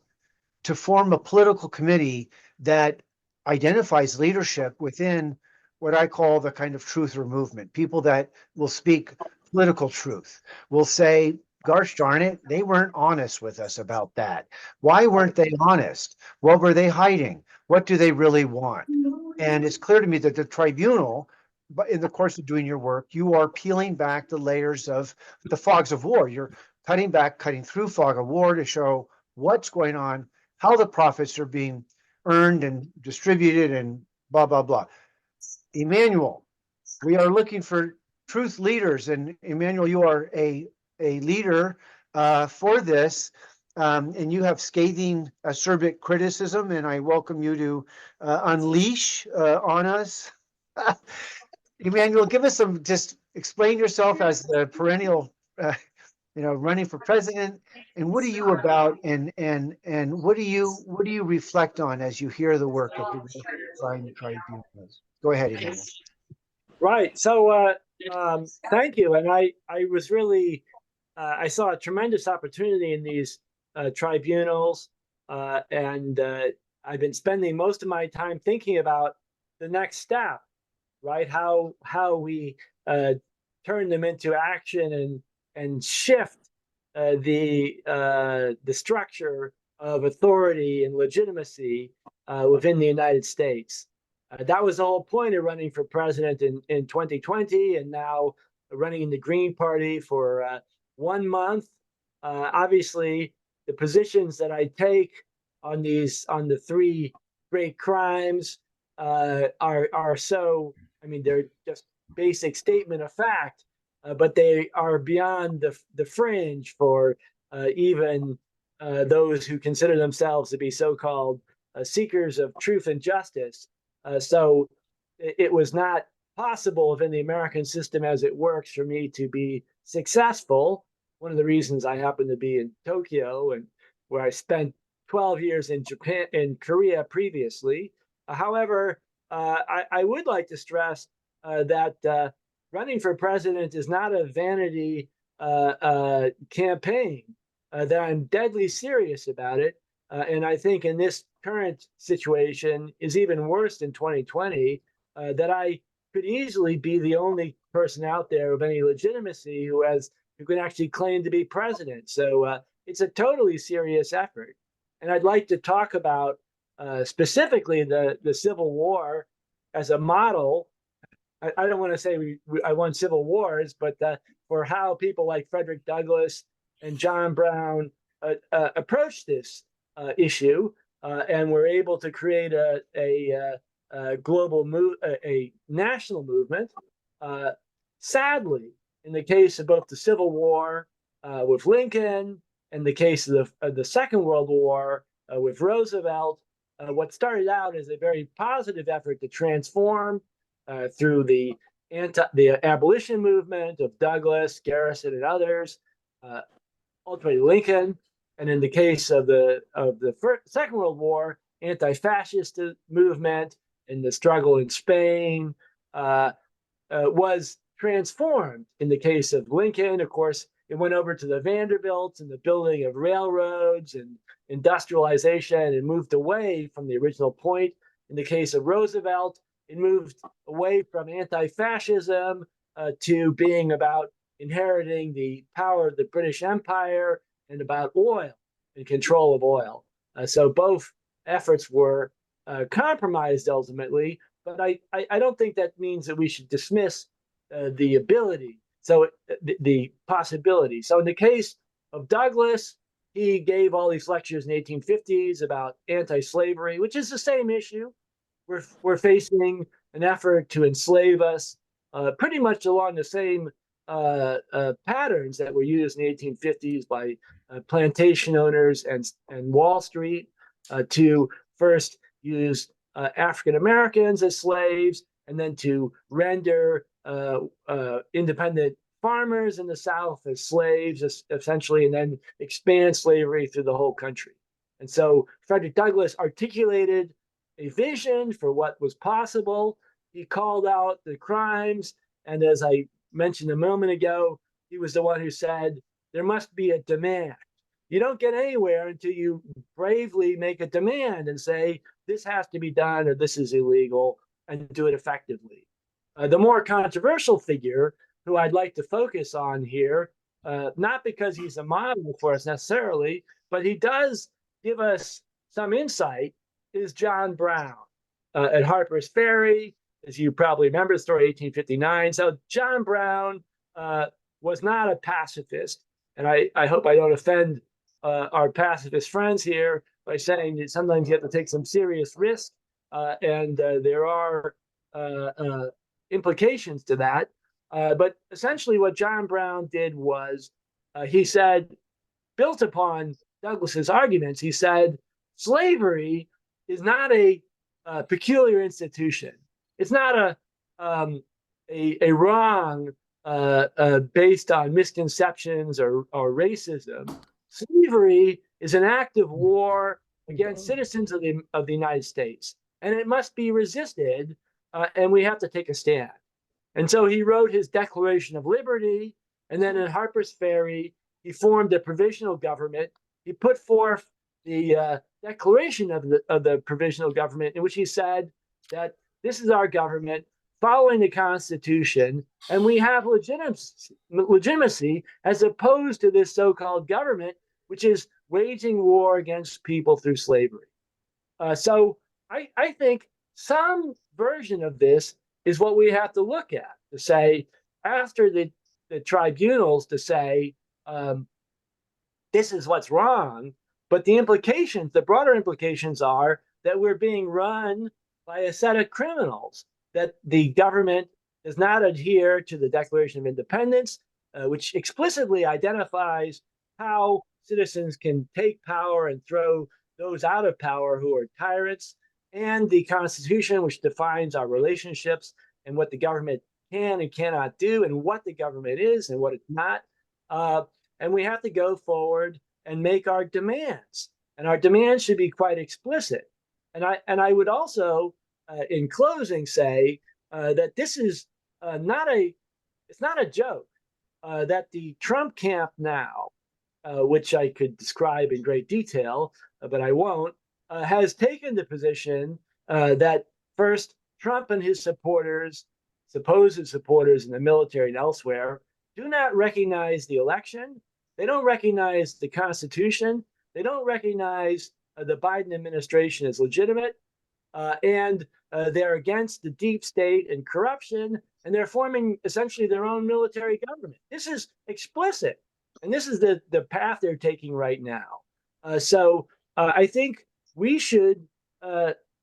A: to form a political committee that identifies leadership within what I call the kind of truther movement. People that will speak political truth, will say, gosh darn it, they weren't honest with us about that. Why weren't they honest? What were they hiding? What do they really want? And it's clear to me that the tribunal, but in the course of doing your work, you are peeling back the layers of the fogs of war. You're cutting through fog of war to show what's going on, how the profits are being earned and distributed, and blah, blah, blah. Emmanuel, we are looking for truth leaders, and Emmanuel, you are a leader for this, and you have scathing acerbic criticism, and I welcome you to unleash on us. Emmanuel, give us just explain yourself as the perennial running for president, and what are you about, and what do you reflect on as you hear the work of the Crime Tribunals? Go ahead, Emmanuel.
F: Right. So thank you. And I was really I saw a tremendous opportunity in these tribunals, and I've been spending most of my time thinking about the next step, right? How we turn them into action and shift the structure of authority and legitimacy within the United States. That was the whole point of running for president in 2020, and now running in the Green Party for 1 month. Obviously, the positions that I take on the 3 great crimes are so, I mean, they're just basic statement of fact, but they are beyond the fringe for even those who consider themselves to be so-called seekers of truth and justice. So it was not possible within the American system as it works for me to be successful. One of the reasons I happen to be in Tokyo, and where I spent 12 years in Japan and Korea previously. However, I would like to stress that running for president is not a vanity campaign, that I'm deadly serious about it. And I think in this current situation is even worse in 2020, that I could easily be the only person out there of any legitimacy who can actually claim to be president. So it's a totally serious effort. And I'd like to talk about specifically the Civil War as a model. I don't want to say I won civil wars, but for how people like Frederick Douglass and John Brown approached this issue, and were able to create a global a national movement. Sadly, in the case of both the Civil War with Lincoln and the case of the Second World War with Roosevelt, what started out as a very positive effort to transform through the abolition movement of Douglass, Garrison, and others, ultimately Lincoln, and in the case of the Second World War, anti-fascist movement and the struggle in Spain was transformed. In the case of Lincoln, of course, it went over to the Vanderbilts and the building of railroads and industrialization, and moved away from the original point. In the case of Roosevelt, it moved away from anti-fascism to being about inheriting the power of the British Empire and about oil and control of oil. So both efforts were compromised ultimately, but I don't think that means that we should dismiss the ability, so the possibility. So in the case of Douglas, he gave all these lectures in the 1850s about anti-slavery, which is the same issue. We're facing an effort to enslave us, pretty much along the same patterns that were used in the 1850s by plantation owners and Wall Street to first use African Americans as slaves, and then to render independent farmers in the South as slaves, essentially, and then expand slavery through the whole country. And so Frederick Douglass articulated a vision for what was possible. He called out the crimes, and as I mentioned a moment ago, he was the one who said, there must be a demand. You don't get anywhere until you bravely make a demand and say, this has to be done or this is illegal, and do it effectively. The more controversial figure who I'd like to focus on here, not because he's a model for us necessarily, but he does give us some insight, is John Brown at Harper's Ferry. As you probably remember, the story, 1859. So John Brown was not a pacifist. And I hope I don't offend our pacifist friends here by saying that sometimes you have to take some serious risk. And there are implications to that. But essentially what John Brown did was he said, built upon Douglas's arguments, he said, slavery is not a peculiar institution. It's not a wrong based on misconceptions or racism. Slavery is an act of war against citizens of the United States, and it must be resisted, and we have to take a stand. And so he wrote his Declaration of Liberty, and then in Harper's Ferry, he formed a provisional government. He put forth the declaration of the provisional government, in which he said that this is our government following the Constitution, and we have legitimacy as opposed to this so-called government, which is waging war against people through slavery. So I think some version of this is what we have to look at, to say, after the tribunals, to say, this is what's wrong, but the implications, the broader implications are that we're being run by a set of criminals, that the government does not adhere to the Declaration of Independence, which explicitly identifies how citizens can take power and throw those out of power who are tyrants, and the Constitution, which defines our relationships and what the government can and cannot do, and what the government is and what it's not. And we have to go forward and make our demands. And our demands should be quite explicit. And I would also, in closing, say that this is it's not a joke, that the Trump camp now, which I could describe in great detail, but I won't, has taken the position that first, Trump and his supporters, supposed supporters in the military and elsewhere, do not recognize the election. They don't recognize the Constitution. They don't recognize the Biden administration as legitimate. And they're against the deep state and corruption, and they're forming essentially their own military government. This is explicit, and this is the path they're taking right now. So I think we should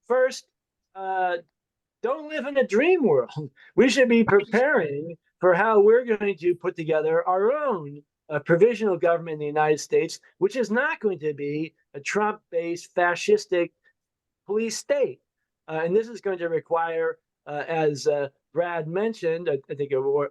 F: first don't live in a dream world. We should be preparing for how we're going to put together our own provisional government in the United States, which is not going to be a Trump-based fascistic police state. And this is going to require, as Brad mentioned, I think, or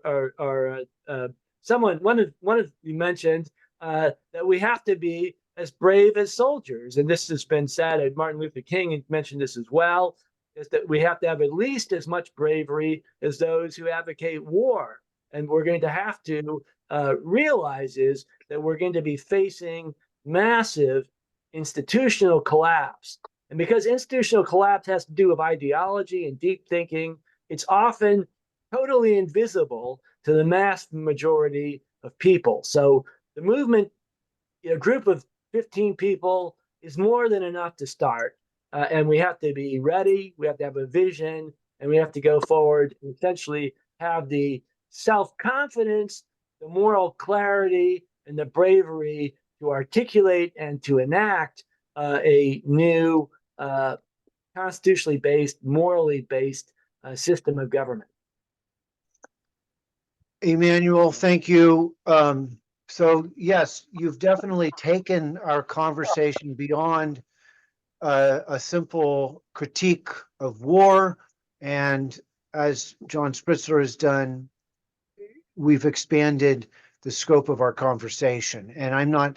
F: one of you mentioned, that we have to be as brave as soldiers. And this has been said, and Martin Luther King mentioned this as well, is that we have to have at least as much bravery as those who advocate war. And we're going to have to realize is that we're going to be facing massive institutional collapse. And because institutional collapse has to do with ideology and deep thinking, it's often totally invisible to the mass majority of people. So the movement, a group of 15 people is more than enough to start. And we have to be ready, we have to have a vision, and we have to go forward and essentially have the self-confidence, the moral clarity, and the bravery to articulate and to enact a new constitutionally based, morally based system of government.
A: Emmanuel, thank you. So yes, you've definitely taken our conversation beyond a simple critique of war. And as John Spritzler has done, we've expanded the scope of our conversation. And I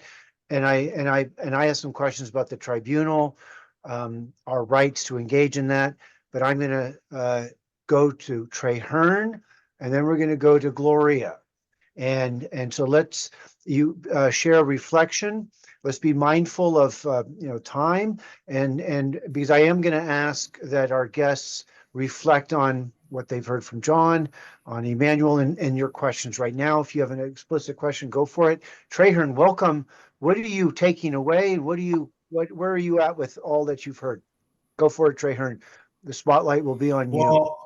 A: asked some questions about the tribunal, our rights to engage in that. But I'm going to go to Trey Hearn, and then we're going to go to Gloria. And so let's share a reflection. Let's be mindful of time, and because I am going to ask that our guests reflect on what they've heard from John, on Emmanuel, and your questions right now. If you have an explicit question, go for it. Trahern, welcome. What are you taking away? Where are you at with all that you've heard? Go for it, Trahern. The spotlight will be on you.
G: Well,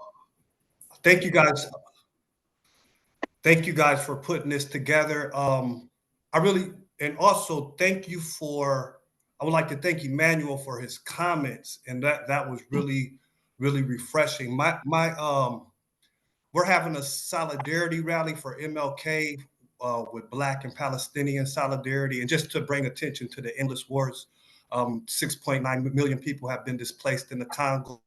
G: thank you guys. Thank you guys for putting this together. And also I would like to thank Emmanuel for his comments, and that was really, really refreshing. We're having a solidarity rally for MLK with Black and Palestinian solidarity, and just to bring attention to the endless wars. 6.9 million people have been displaced in the Congo.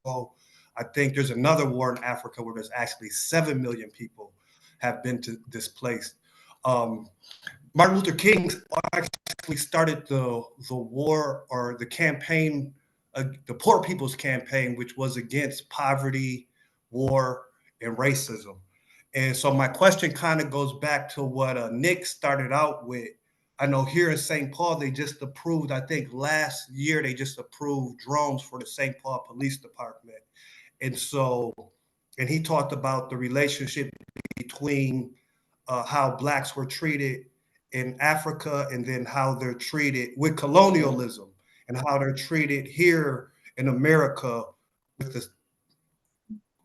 G: I think there's another war in Africa where there's actually 7 million people have been displaced. Martin Luther King actually started the war, or the campaign, the Poor People's Campaign, which was against poverty, war, and racism. And so my question kind of goes back to what Nick started out with. I know here in St. Paul, they just approved, I think last year, they just approved drones for the St. Paul Police Department. And he talked about the relationship between how Blacks were treated in Africa, and then how they're treated with colonialism, and how they're treated here in America with the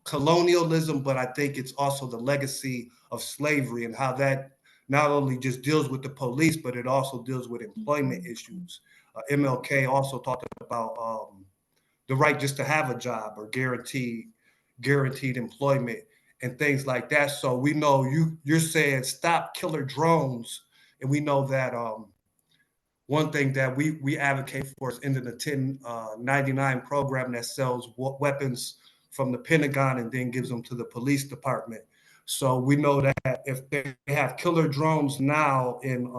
G: colonialism, but I think it's also the legacy of slavery, and how that not only just deals with the police, but it also deals with employment issues. MLK also talked about the right just to have a job, or guaranteed employment and things like that. So we know you're saying stop killer drones, and we know that one thing that we advocate for is ending the 1099 program that sells weapons from the Pentagon and then gives them to the police department. So we know that if they have killer drones now in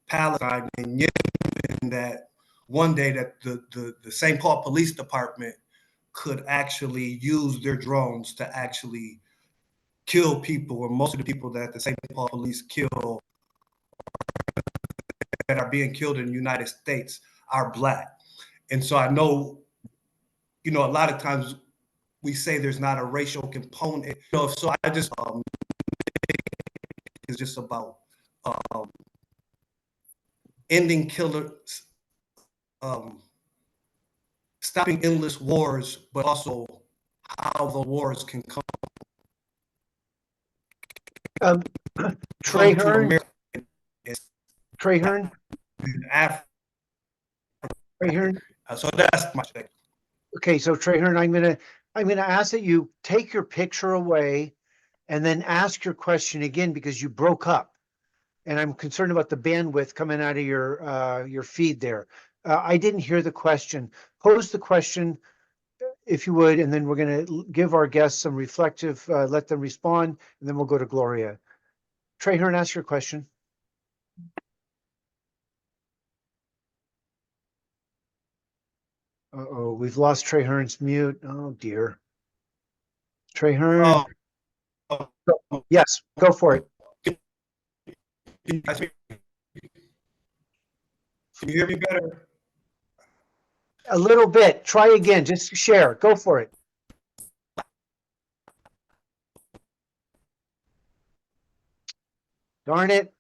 G: Palestine and Yemen, that one day that the St. Paul Police Department could actually use their drones to actually kill people, or most of the people that the St. Paul police kill that are being killed in the United States are Black. And so I know, a lot of times we say there's not a racial component. So I just it's just about ending killers, stopping endless wars, but also how the wars can come.
A: Trahern.
G: So that's my thing.
A: Okay, so Trahern, I'm gonna ask that you take your picture away and then ask your question again, because you broke up. And I'm concerned about the bandwidth coming out of your feed there. I didn't hear the question. Pose the question, if you would, and then we're going to give our guests some reflective, let them respond, and then we'll go to Gloria. Trahern, ask your question. Uh-oh, we've lost Trahern's mute. Oh, dear. Trahern. Yes, go for it.
G: Can you hear me better?
A: A little bit. Try again. Just share. Go for it. Darn it.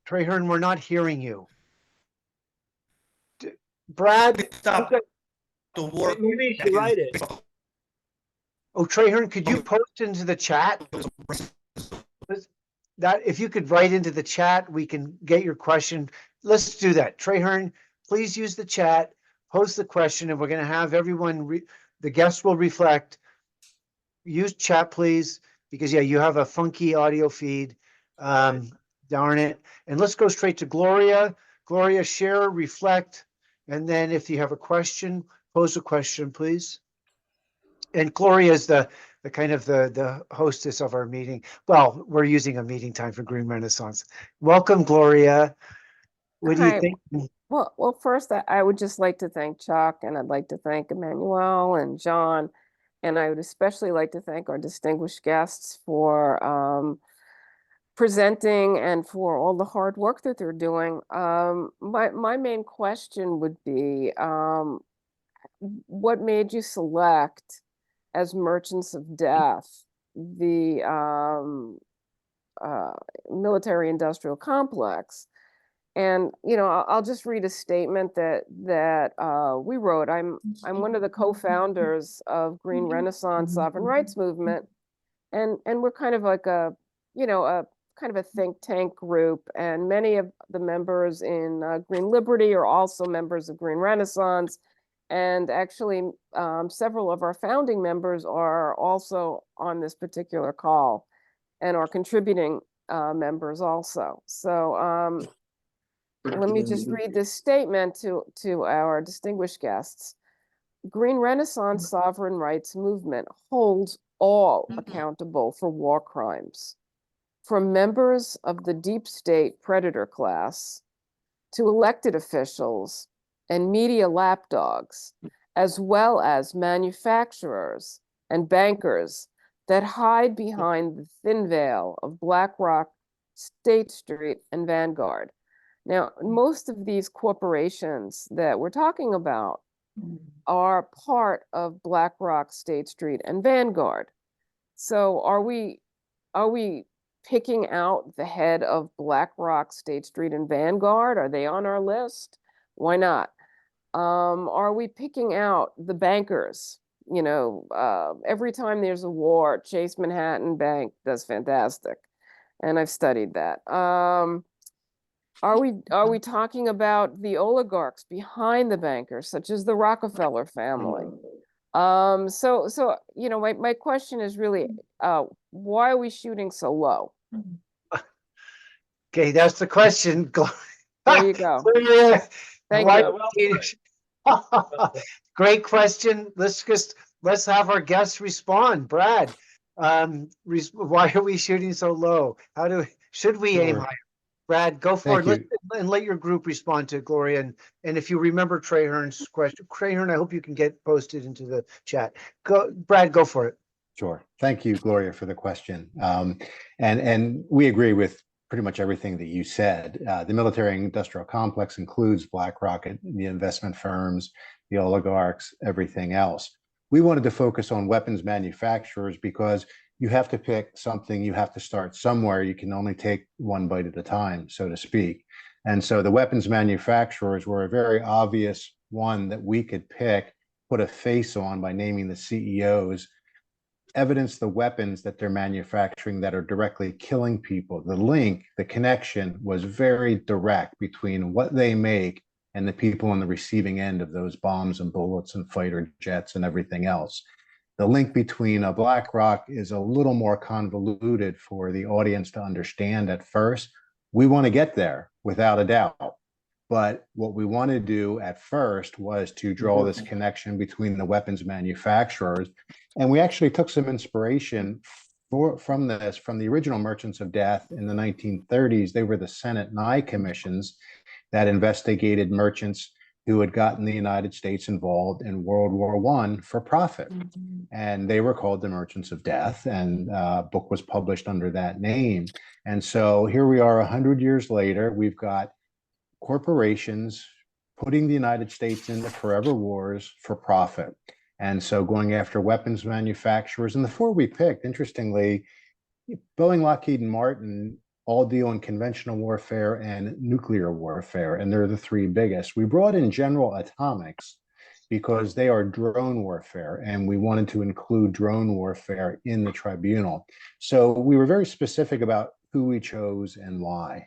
A: Trahern, we're not hearing you. Brad,
G: Stop
F: Okay,
G: the war.
F: maybe you
G: that
F: should
G: is
F: write it.
G: based off
A: oh, Trahern, could you post into the chat? That if you could write into the chat, we can get your question. Let's do that. Trahern, please use the chat, post the question, and we're going to have everyone, the guests will reflect. Use chat, please, because yeah, you have a funky audio feed. Darn it. And let's go straight to Gloria. Gloria, share, reflect, and then if you have a question, pose a question, please. And Gloria is the kind of the hostess of our meeting. Well, we're using a meeting time for Green Renaissance. Welcome, Gloria. What do you
H: Hi.
A: think?
H: Well, first, I would just like to thank Chuck, and I'd like to thank Emmanuel and John, and I would especially like to thank our distinguished guests for presenting and for all the hard work that they're doing. My main question would be, what made you select as Merchants of Death the military-industrial complex? And I'll just read a statement that we wrote. I'm one of the co-founders of Green Renaissance Sovereign Rights Movement, and we're kind of like a kind of a think tank group. And many of the members in Green Liberty are also members of Green Renaissance, and actually several of our founding members are also on this particular call, and are contributing members also. So. Let me just read this statement to our distinguished guests. Green Renaissance Sovereign Rights Movement holds all accountable for war crimes, from members of the deep state predator class to elected officials and media lapdogs, as well as manufacturers and bankers that hide behind the thin veil of BlackRock, State Street, and Vanguard. Now, most of these corporations that we're talking about are part of BlackRock, State Street, and Vanguard. So are we picking out the head of BlackRock, State Street, and Vanguard? Are they on our list? Why not? Are we picking out the bankers? Every time there's a war, Chase Manhattan Bank does fantastic, and I've studied that. Are we talking about the oligarchs behind the bankers, such as the Rockefeller family? My question is really, why are we shooting so low?
A: Okay, that's the question.
H: There you go.
A: Gloria,
H: Thank
A: why
H: you.
A: Great question. Let's have our guests respond. Brad, why are we shooting so low? Should we aim
B: Sure.
A: higher? Brad, go for
B: Thank
A: it.
B: you.
A: And let your group respond to Gloria. And if you remember Trahern's question, Trahern, I hope you can get posted into the chat. Brad, go for it.
B: Sure. Thank you, Gloria, for the question. And we agree with pretty much everything that you said. The military-industrial complex includes BlackRock, the investment firms, the oligarchs, everything else. We wanted to focus on weapons manufacturers because you have to pick something, you have to start somewhere. You can only take one bite at a time, so to speak. And so the weapons manufacturers were a very obvious one that we could pick, put a face on by naming the CEOs, evidence the weapons that they're manufacturing that are directly killing people. The link, the connection was very direct between what they make and the people on the receiving end of those bombs and bullets and fighter jets and everything else. The link between BlackRock is a little more convoluted for the audience to understand at first. We want to get there without a doubt. But what we want to do at first was to draw this connection between the weapons manufacturers. And we actually took some inspiration from the original Merchants of Death in the 1930s. They were the Senate Nye commissions that investigated merchants who had gotten the United States involved in World War I for profit. And they were called the Merchants of Death, and a book was published under that name. And so here we are 100 years later, we've got corporations putting the United States into forever wars for profit. And so going after weapons manufacturers. And the four we picked, interestingly, Boeing, Lockheed, and Martin all deal in conventional warfare and nuclear warfare, and they're the three biggest. We brought in general atomics because they are drone warfare, and we wanted to include drone warfare in the tribunal. So we were very specific about who we chose and why.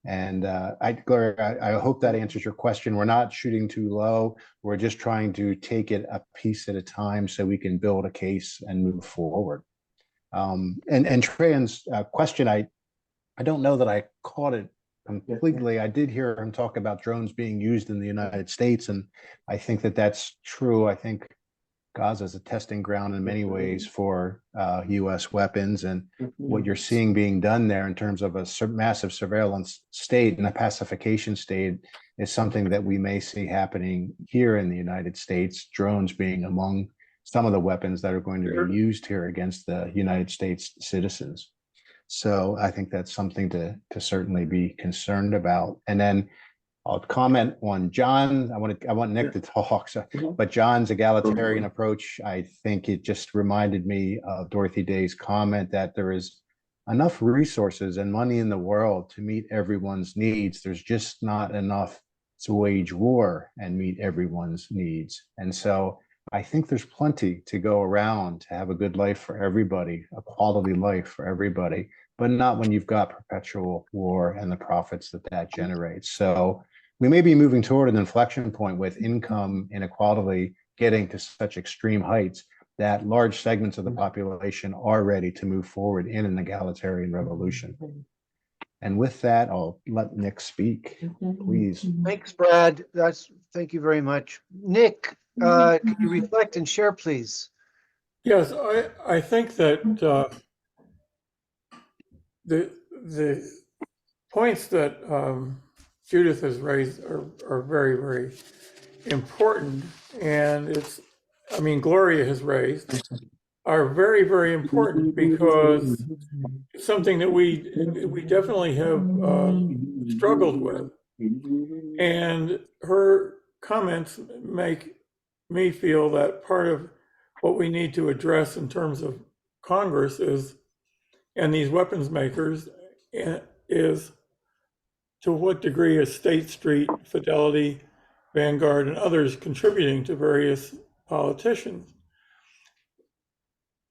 B: And Gloria, I hope that answers your question. We're not shooting too low. We're just trying to take it a piece at a time so we can build a case and move forward. And Tran's question, I don't know that I caught it completely. I did hear him talk about drones being used in the United States, and I think that that's true. I think Gaza is a testing ground in many ways for U.S. weapons, and what you're seeing being done there in terms of a massive surveillance state and a pacification state is something that we may see happening here in the United States, drones being among some of the weapons that are going to be used here against the United States citizens. So I think that's something to certainly be concerned about. And then I'll comment on John. I want Nick to talk, but John's egalitarian approach, I think it just reminded me of Dorothy Day's comment that there is enough resources and money in the world to meet everyone's needs. There's just not enough to wage war and meet everyone's needs. And so I think there's plenty to go around to have a good life for everybody, a quality life for everybody, but not when you've got perpetual war and the profits that that generates. So we may be moving toward an inflection point with income inequality getting to such extreme heights that large segments of the population are ready to move forward in an egalitarian revolution. And with that, I'll let Nick speak, please.
A: Thanks, Brad. Thank you very much. Nick, can you reflect and share, please?
D: Yes, I think that the points that Judith has raised are very, very important, and Gloria has raised are very, very important because it's something that we definitely have struggled with. And her comments make me feel that part of what we need to address in terms of Congress and these weapons makers is to what degree is State Street, Fidelity, Vanguard, and others contributing to various politicians.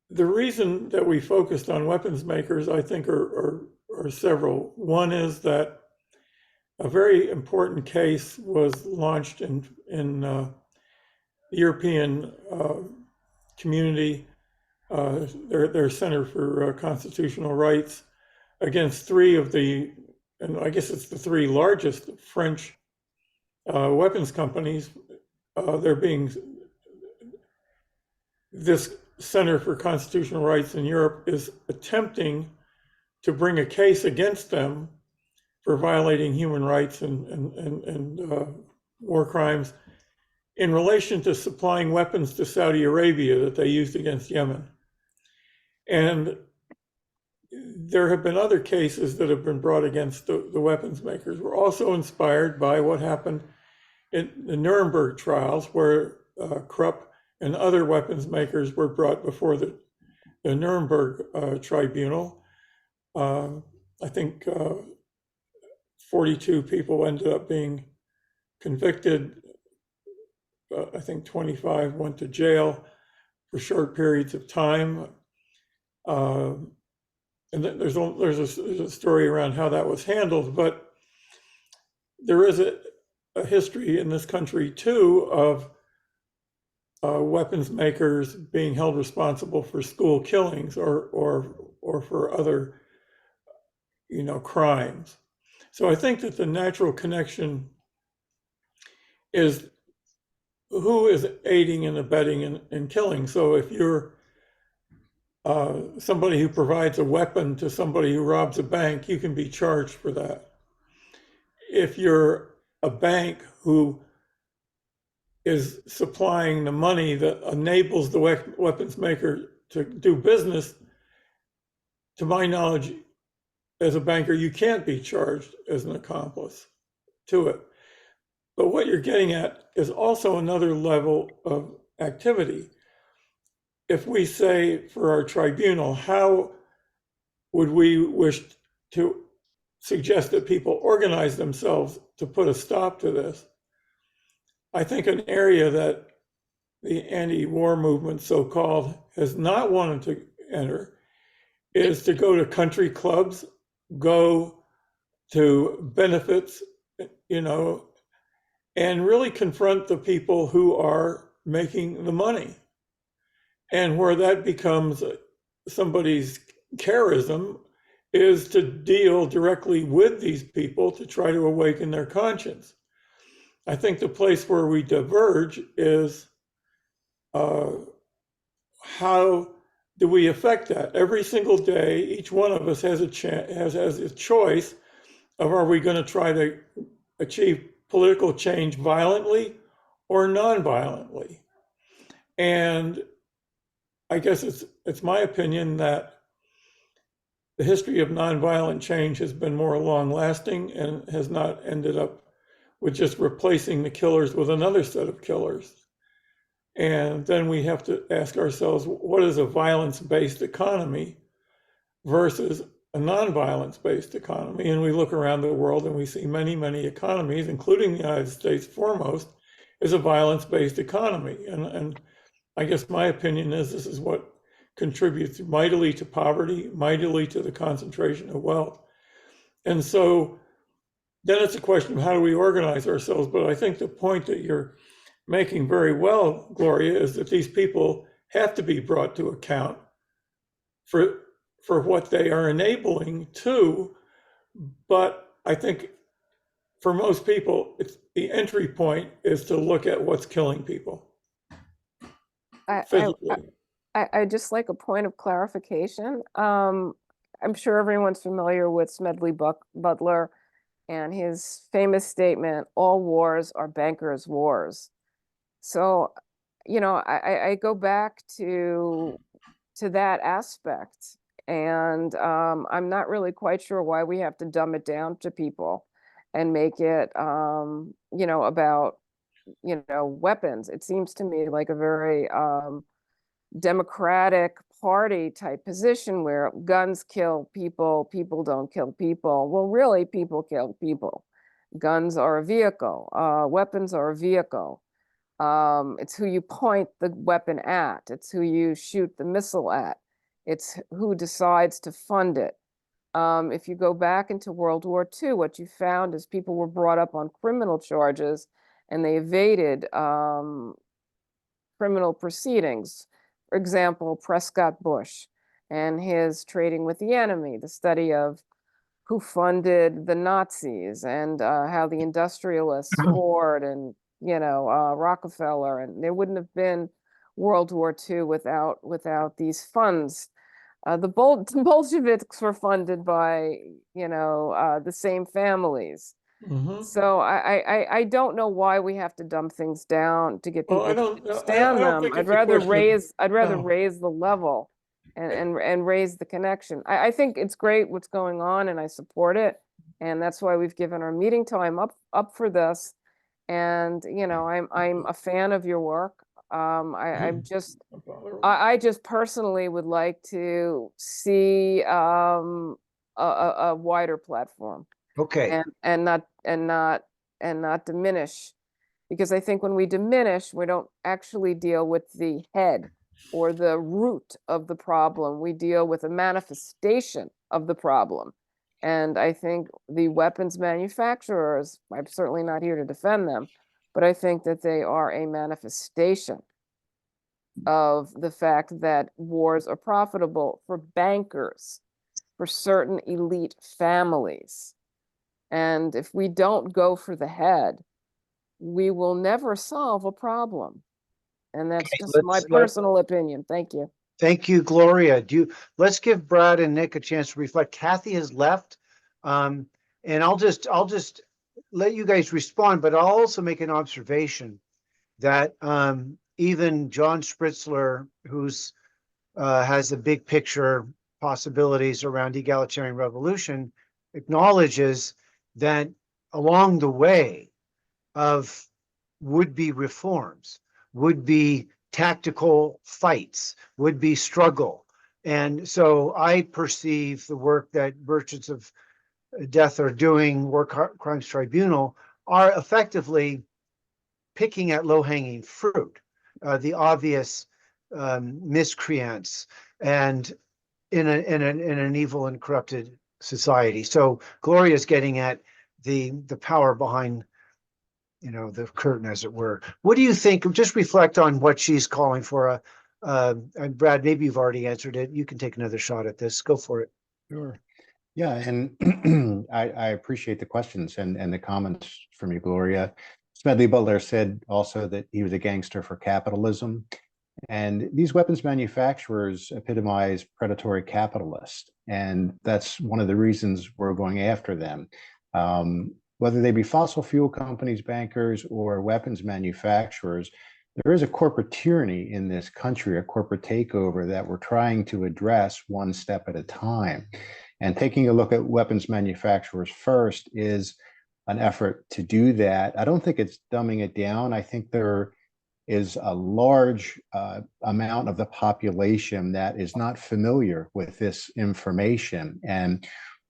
D: The reason that we focused on weapons makers, I think, are several. One is that a very important case was launched in the European community, their Center for Constitutional Rights, against three of the, and I guess it's the three largest French weapons companies. This Center for Constitutional Rights in Europe is attempting to bring a case against them for violating human rights and war crimes in relation to supplying weapons to Saudi Arabia that they used against Yemen. And there have been other cases that have been brought against the weapons makers. We're also inspired by what happened in the Nuremberg trials, where Krupp and other weapons makers were brought before the Nuremberg Tribunal. I think 42 people ended up being convicted. I think 25 went to jail for short periods of time. And there's a story around how that was handled, but there is a history in this country too of weapons makers being held responsible for school killings or for other, crimes. So I think that the natural connection is who is aiding and abetting in killing. So if you're somebody who provides a weapon to somebody who robs a bank, you can be charged for that. If you're a bank who is supplying the money that enables the weapons maker to do business, to my knowledge, as a banker, you can't be charged as an accomplice to it. But what you're getting at is also another level of activity. If we say for our tribunal, how would we wish to suggest that people organize themselves to put a stop to this. I think an area that the anti-war movement, so-called, has not wanted to enter is to go to country clubs, go to benefits, and really confront the people who are making the money. And where that becomes somebody's charism is to deal directly with these people to try to awaken their conscience. I think the place where we diverge is how do we affect that? Every single day, each one of us has a choice of, are we going to try to achieve political change violently or non-violently? And I guess it's my opinion that the history of nonviolent change has been more long-lasting and has not ended up with just replacing the killers with another set of killers. And then we have to ask ourselves, what is a violence-based economy versus a non-violence-based economy? And we look around the world and we see many, many economies, including the United States foremost, is a violence-based economy. And I guess my opinion is this is what contributes mightily to poverty, mightily to the concentration of wealth. And so then it's a question of how do we organize ourselves? But I think the point that you're making very well, Gloria, is that these people have to be brought to account for what they are enabling too. But I think for most people, the entry point is to look at what's killing people physically.
H: I just like a point of clarification. I'm sure everyone's familiar with Smedley Butler and his famous statement, all wars are bankers' wars. So, I go back to that aspect, and I'm not really quite sure why we have to dumb it down to people and make it, about, weapons. It seems to me like a very Democratic Party type position where guns kill people, people don't kill people. Well, really, people kill people. Guns are a vehicle, weapons are a vehicle. It's who you point the weapon at, it's who you shoot the missile at, it's who decides to fund it. If you go back into World War II, what you found is people were brought up on criminal charges and they evaded criminal proceedings. For example, Prescott Bush and his Trading with the Enemy, the study of who funded the Nazis and how the industrialists, Ford and Rockefeller, and there wouldn't have been World War II without these funds. The Bolsheviks were funded by the same families.
D: Mm-hmm.
H: So I don't know why we have to dumb things down to get people to understand them. I'd rather raise the level and raise the connection. I think it's great what's going on and I support it. And that's why we've given our meeting time up for this. And I'm a fan of your work. I just personally would like to see a wider platform.
A: Okay.
H: And not diminish, because I think when we diminish, we don't actually deal with the head or the root of the problem. We deal with a manifestation of the problem. And I think the weapons manufacturers, I'm certainly not here to defend them, but I think that they are a manifestation of the fact that wars are profitable for bankers, for certain elite families. And if we don't go for the head, we will never solve a problem. And that's just my personal opinion. Thank you.
A: Thank you, Gloria. Let's give Brad and Nick a chance to reflect. Kathy has left. And I'll just let you guys respond, but I'll also make an observation that even John Spritzler, who's has the big picture possibilities around egalitarian revolution, acknowledges that along the way of would-be reforms, would-be tactical fights, would-be struggle. And so I perceive the work that Merchants of Death or Doing War Crimes Tribunal are effectively picking at low-hanging fruit, the obvious miscreants, and in an evil and corrupted society. So Gloria's getting at the power behind, the curtain, as it were. What do you think? Just reflect on what she's calling for. And Brad, maybe you've already answered it. You can take another shot at this. Go for it.
B: Sure. Yeah, and I appreciate the questions and the comments from you, Gloria. Smedley Butler said also that he was a gangster for capitalism. And these weapons manufacturers epitomize predatory capitalists. And that's one of the reasons we're going after them. Whether they be fossil fuel companies, bankers, or weapons manufacturers, there is a corporate tyranny in this country, a corporate takeover that we're trying to address one step at a time. And taking a look at weapons manufacturers first is an effort to do that. I don't think it's dumbing it down. I think there is a large amount of the population that is not familiar with this information. And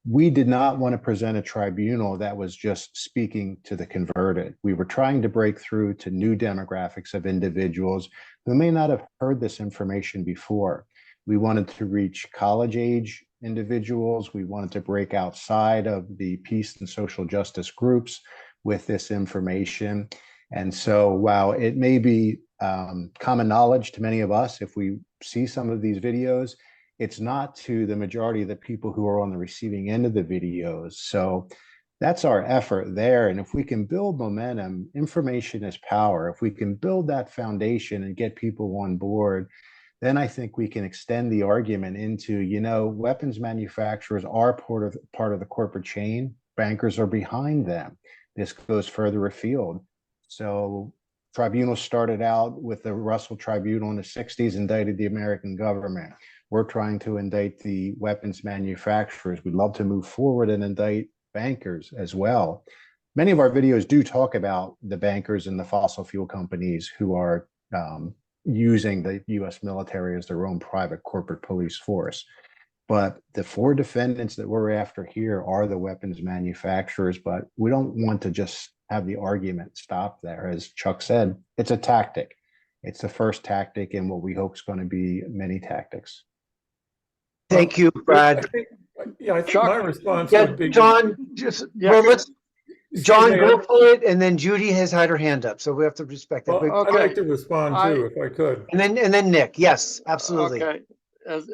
B: we did not want to present a tribunal that was just speaking to the converted. We were trying to break through to new demographics of individuals who may not have heard this information before. We wanted to reach college age individuals. We wanted to break outside of the peace and social justice groups with this information. And so while it may be common knowledge to many of us, if we see some of these videos, it's not to the majority of the people who are on the receiving end of the videos. So that's our effort there. And if we can build momentum, information is power. If we can build that foundation and get people on board, then I think we can extend the argument into, weapons manufacturers are part of the corporate chain. Bankers are behind them. This goes further afield. So tribunals started out with the Russell Tribunal in the 60s, indicted the American government. We're trying to indict the weapons manufacturers. We'd love to move forward and indict bankers as well. Many of our videos do talk about the bankers and the fossil fuel companies who are using the U.S. military as their own private corporate police force. But the four defendants that we're after here are the weapons manufacturers, but we don't want to just have the argument stop there. As Chuck said, it's a tactic. It's the first tactic in what we hope is going to be many tactics.
A: Thank you, Brad.
D: I think my
E: Chuck?
D: response
A: Yeah,
D: would be.
A: John, John,
D: Excuse me,
A: go for it, and then Judy has had her hand up, so we have to respect that.
D: well, I'd like to respond too, if I could.
A: And then Nick, yes, absolutely.
E: Okay.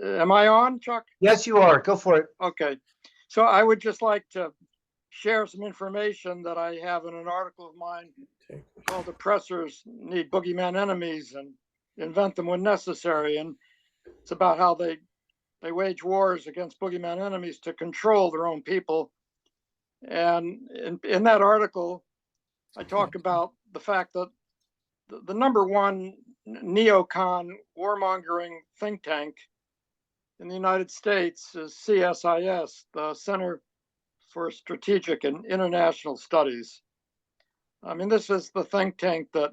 E: Am I on, Chuck?
A: Yes, you are. Go for it.
E: Okay. So I would just like to share some information that I have in an article of mine called Oppressors Need Boogeyman Enemies and Invent Them When Necessary. And it's about how they wage wars against boogeyman enemies to control their own people. And in that article, I talk about the fact that the number one neocon warmongering think tank in the United States is CSIS, the Center for Strategic and International Studies. I mean, this is the think tank that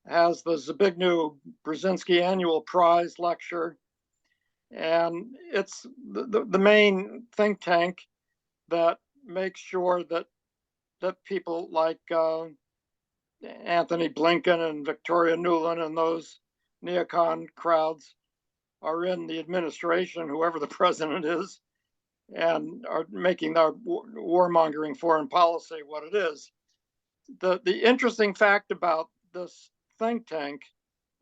E: has the Zbigniew Brzezinski Annual Prize lecture. And it's the main think tank that makes sure that people like Anthony Blinken and Victoria Nuland and those neocon crowds are in the administration, whoever the president is, and are making our warmongering foreign policy what it is. The interesting fact about this think tank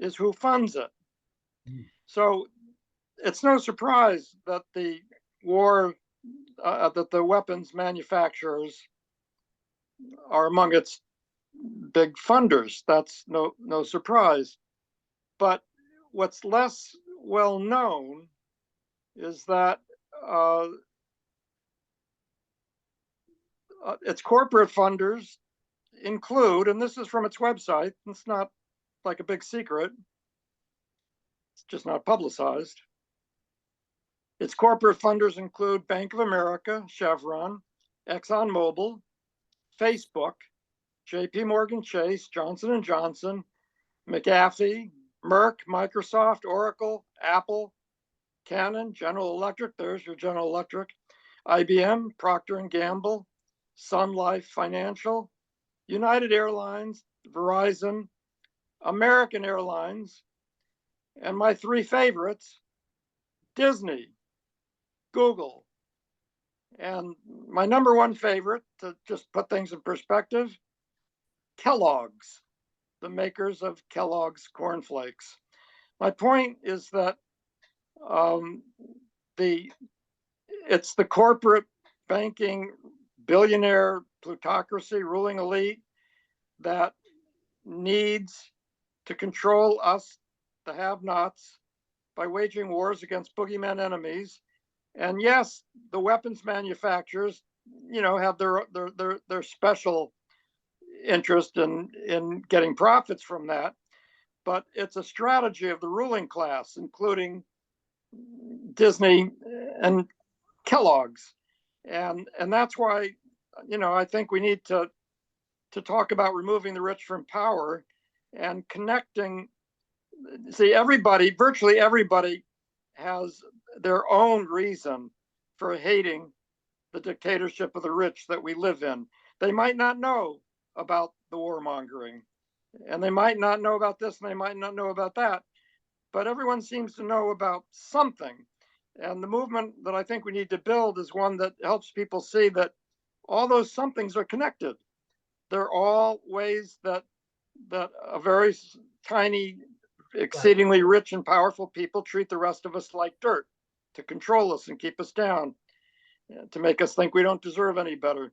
E: is who funds it. So it's no surprise that the weapons manufacturers are among its big funders. That's no surprise. But what's less well known is that its corporate funders include, and this is from its website, it's not like a big secret, it's just not publicized. Its corporate funders include Bank of America, Chevron, ExxonMobil, Facebook, JP Morgan Chase, Johnson & Johnson, McAfee, Merck, Microsoft, Oracle, Apple, Canon, General Electric, there's your General Electric, IBM, Procter & Gamble, Sun Life Financial, United Airlines, Verizon, American Airlines, and my three favorites, Disney, Google, and my number one favorite, to just put things in perspective, Kellogg's, the makers of Kellogg's cornflakes. My point is that it's the corporate banking billionaire plutocracy ruling elite that needs to control us, the have-nots, by waging wars against boogeyman enemies. And yes, the weapons manufacturers, have their special interest in getting profits from that. But it's a strategy of the ruling class, including Disney and Kellogg's. And that's why, I think we need to talk about removing the rich from power and connecting. See, virtually everybody has their own reason for hating the dictatorship of the rich that we live in. They might not know about the warmongering, and they might not know about this, and they might not know about that, but everyone seems to know about something. And the movement that I think we need to build is one that helps people see that all those somethings are connected. They're all ways that a very tiny, exceedingly rich and powerful people treat the rest of us like dirt, to control us and keep us down, to make us think we don't deserve any better,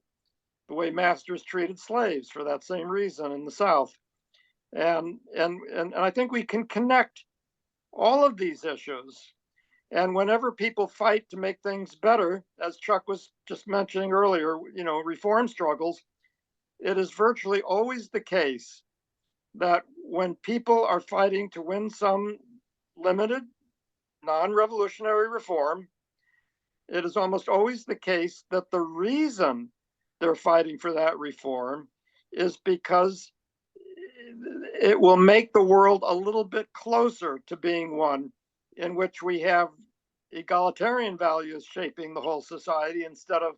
E: the way masters treated slaves for that same reason in the South. And I think we can connect all of these issues. And whenever people fight to make things better, as Chuck was just mentioning earlier, reform struggles, it is virtually always the case that when people are fighting to win some limited, non-revolutionary reform, it is almost always the case that the reason they're fighting for that reform is because it will make the world a little bit closer to being one in which we have egalitarian values shaping the whole society instead of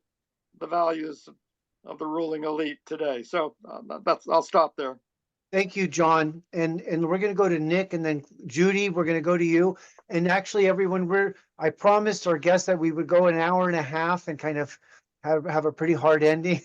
E: the values of the ruling elite today. So I'll stop there.
A: Thank you, John. And we're going to go to Nick, and then Judy, we're going to go to you. And actually, everyone, I promised our guests that we would go an hour and a half and kind of have a pretty hard ending.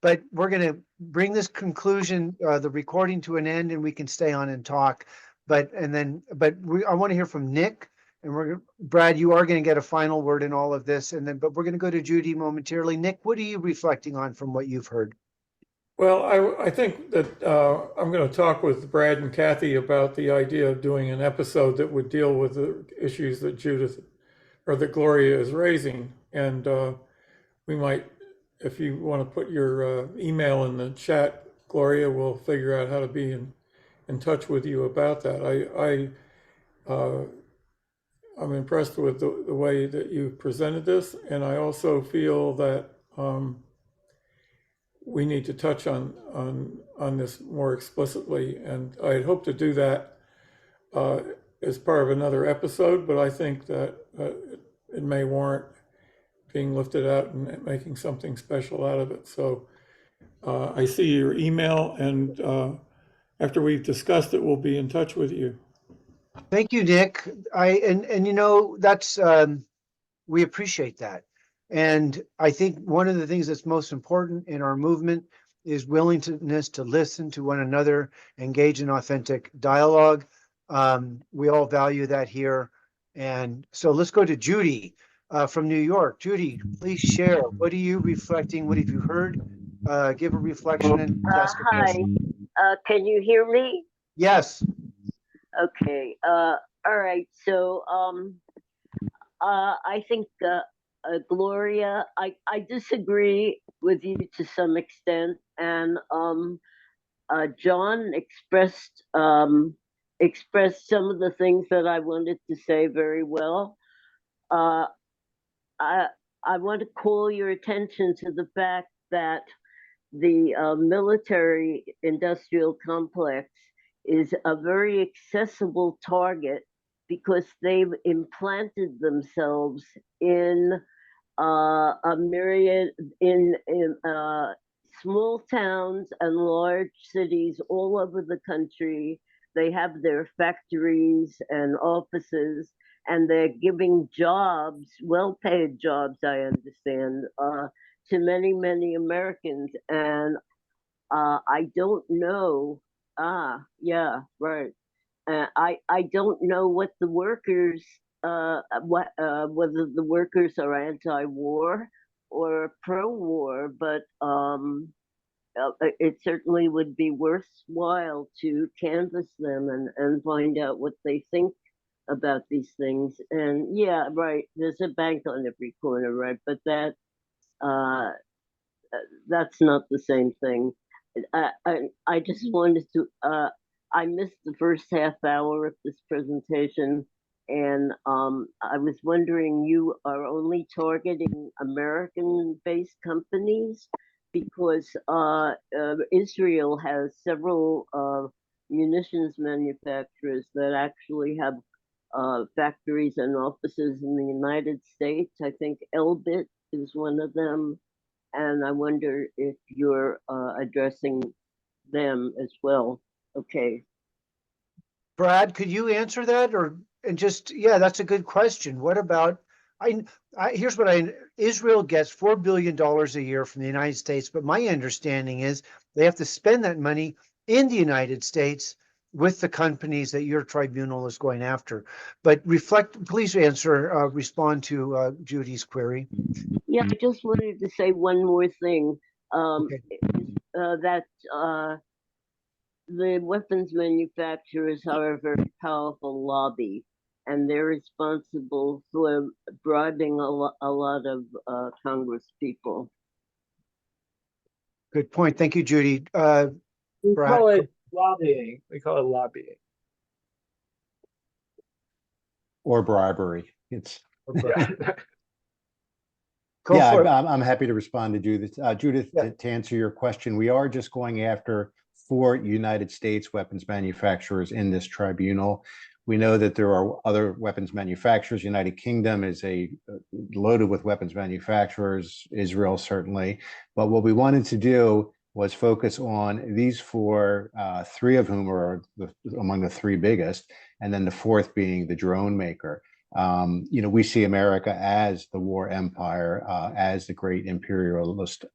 A: But we're going to bring this conclusion, the recording, to an end, and we can stay on and talk. I want to hear from Nick, and Brad, you are going to get a final word in all of this. But we're going to go to Judy momentarily. Nick, what are you reflecting on from what you've heard?
D: Well, I think that I'm going to talk with Brad and Kathy about the idea of doing an episode that would deal with the issues that that Gloria is raising. And we might, if you want to put your email in the chat, Gloria, we'll figure out how to be in touch with you about that. I'm impressed with the way that you presented this, and I also feel that we need to touch on this more explicitly, and I'd hope to do that as part of another episode, but I think that it may warrant being lifted out and making something special out of it. So I see your email, and after we've discussed it, we'll be in touch with you.
A: Thank you, Nick. That's we appreciate that. And I think one of the things that's most important in our movement is willingness to listen to one another, engage in authentic dialogue. We all value that here. And so let's go to Judy from New York. Judy, please share. What are you reflecting? What have you heard? Give a reflection and ask a
I: Hi,
A: question.
I: can you hear me?
A: Yes.
I: Okay. All right. So, I think Gloria, I disagree with you to some extent, and John expressed some of the things that I wanted to say very well. I want to call your attention to the fact that the military industrial complex is a very accessible target because they've implanted themselves in a myriad in small towns and large cities all over the country. They have their factories and offices, and they're giving jobs, well-paid jobs, I understand, to many, many Americans. And I don't know. Yeah, right. I don't know what the workers, whether the workers are anti-war or pro-war, but it certainly would be worthwhile to canvass them and find out what they think about these things. And yeah, right, there's a bank on every corner, right? But uh, that's not the same thing. I just wanted to, I missed the first half hour of this presentation, and I was wondering, you are only targeting American-based companies, because Israel has several munitions manufacturers that actually have factories and offices in the United States. I think Elbit is one of them, and I wonder if you're addressing them as well. Okay.
A: Brad, could you answer that, or, and just, yeah, that's a good question. What about, here's what Israel gets $4 billion a year from the United States, but my understanding is they have to spend that money in the United States with the companies that your tribunal is going after. But please respond to Judy's query.
I: Yeah, I just wanted to say one more thing.
A: Okay.
I: That the weapons manufacturers are a very powerful lobby, and they're responsible for bribing a lot of Congress people.
A: Good point. Thank you, Judy.
F: We
A: Brad?
F: call it lobbying. We call it lobbying.
B: Or bribery. It's
F: Yeah.
A: Go
B: yeah,
A: for it.
B: I'm happy to respond to Judith. Judith,
A: Yeah.
B: to answer your question, we are just going after 4 United States weapons manufacturers in this tribunal. We know that there are other weapons manufacturers. United Kingdom is loaded with weapons manufacturers, Israel certainly. But what we wanted to do was focus on these 4, 3 of whom are among the 3 biggest, and then the 4th being the drone maker. We see America as the war empire, as the great imperialist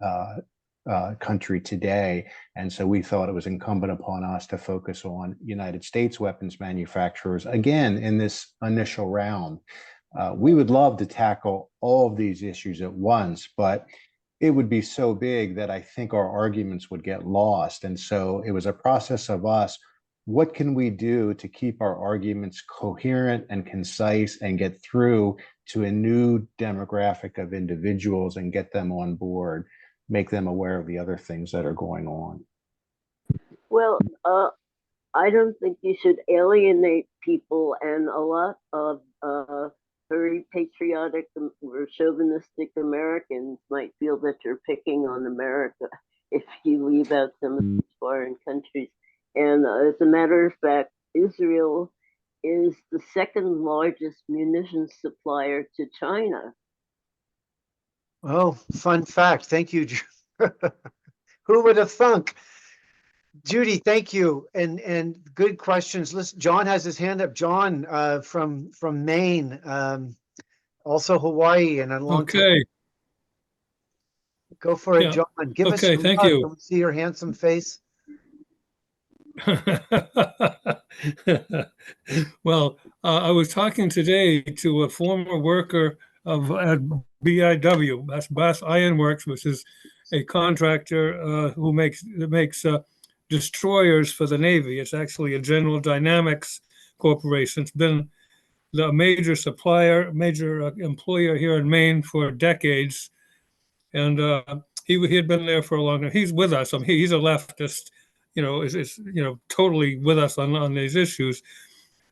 B: country today. And so we thought it was incumbent upon us to focus on United States weapons manufacturers, again, in this initial round. We would love to tackle all of these issues at once, but it would be so big that I think our arguments would get lost. And so it was a process of us, what can we do to keep our arguments coherent and concise and get through to a new demographic of individuals and get them on board, make them aware of the other things that are going on?
I: Well, I don't think you should alienate people, and a lot of very patriotic or chauvinistic Americans might feel that you're picking on America if you leave out some of these foreign countries. And as a matter of fact, Israel is the 2nd largest munitions supplier to China.
A: Oh, fun fact. Thank you. Who would have thunk? Judy, thank you. And good questions. Listen, John has his hand up. John, from Maine, also Hawaii, and a long time.
J: Okay,
A: Go for it,
J: Yeah.
A: John. Give us
J: Okay,
A: some
J: thank
A: love.
J: you.
A: Can we see your handsome face?
J: Well, I was talking today to a former worker at BIW, that's Bath Iron Works, which is a contractor who makes destroyers for the Navy. It's actually a General Dynamics corporation. It's been the major supplier, major employer here in Maine for decades, and he had been there for a long time. He's with us. I mean, he's a leftist, is totally with us on these issues,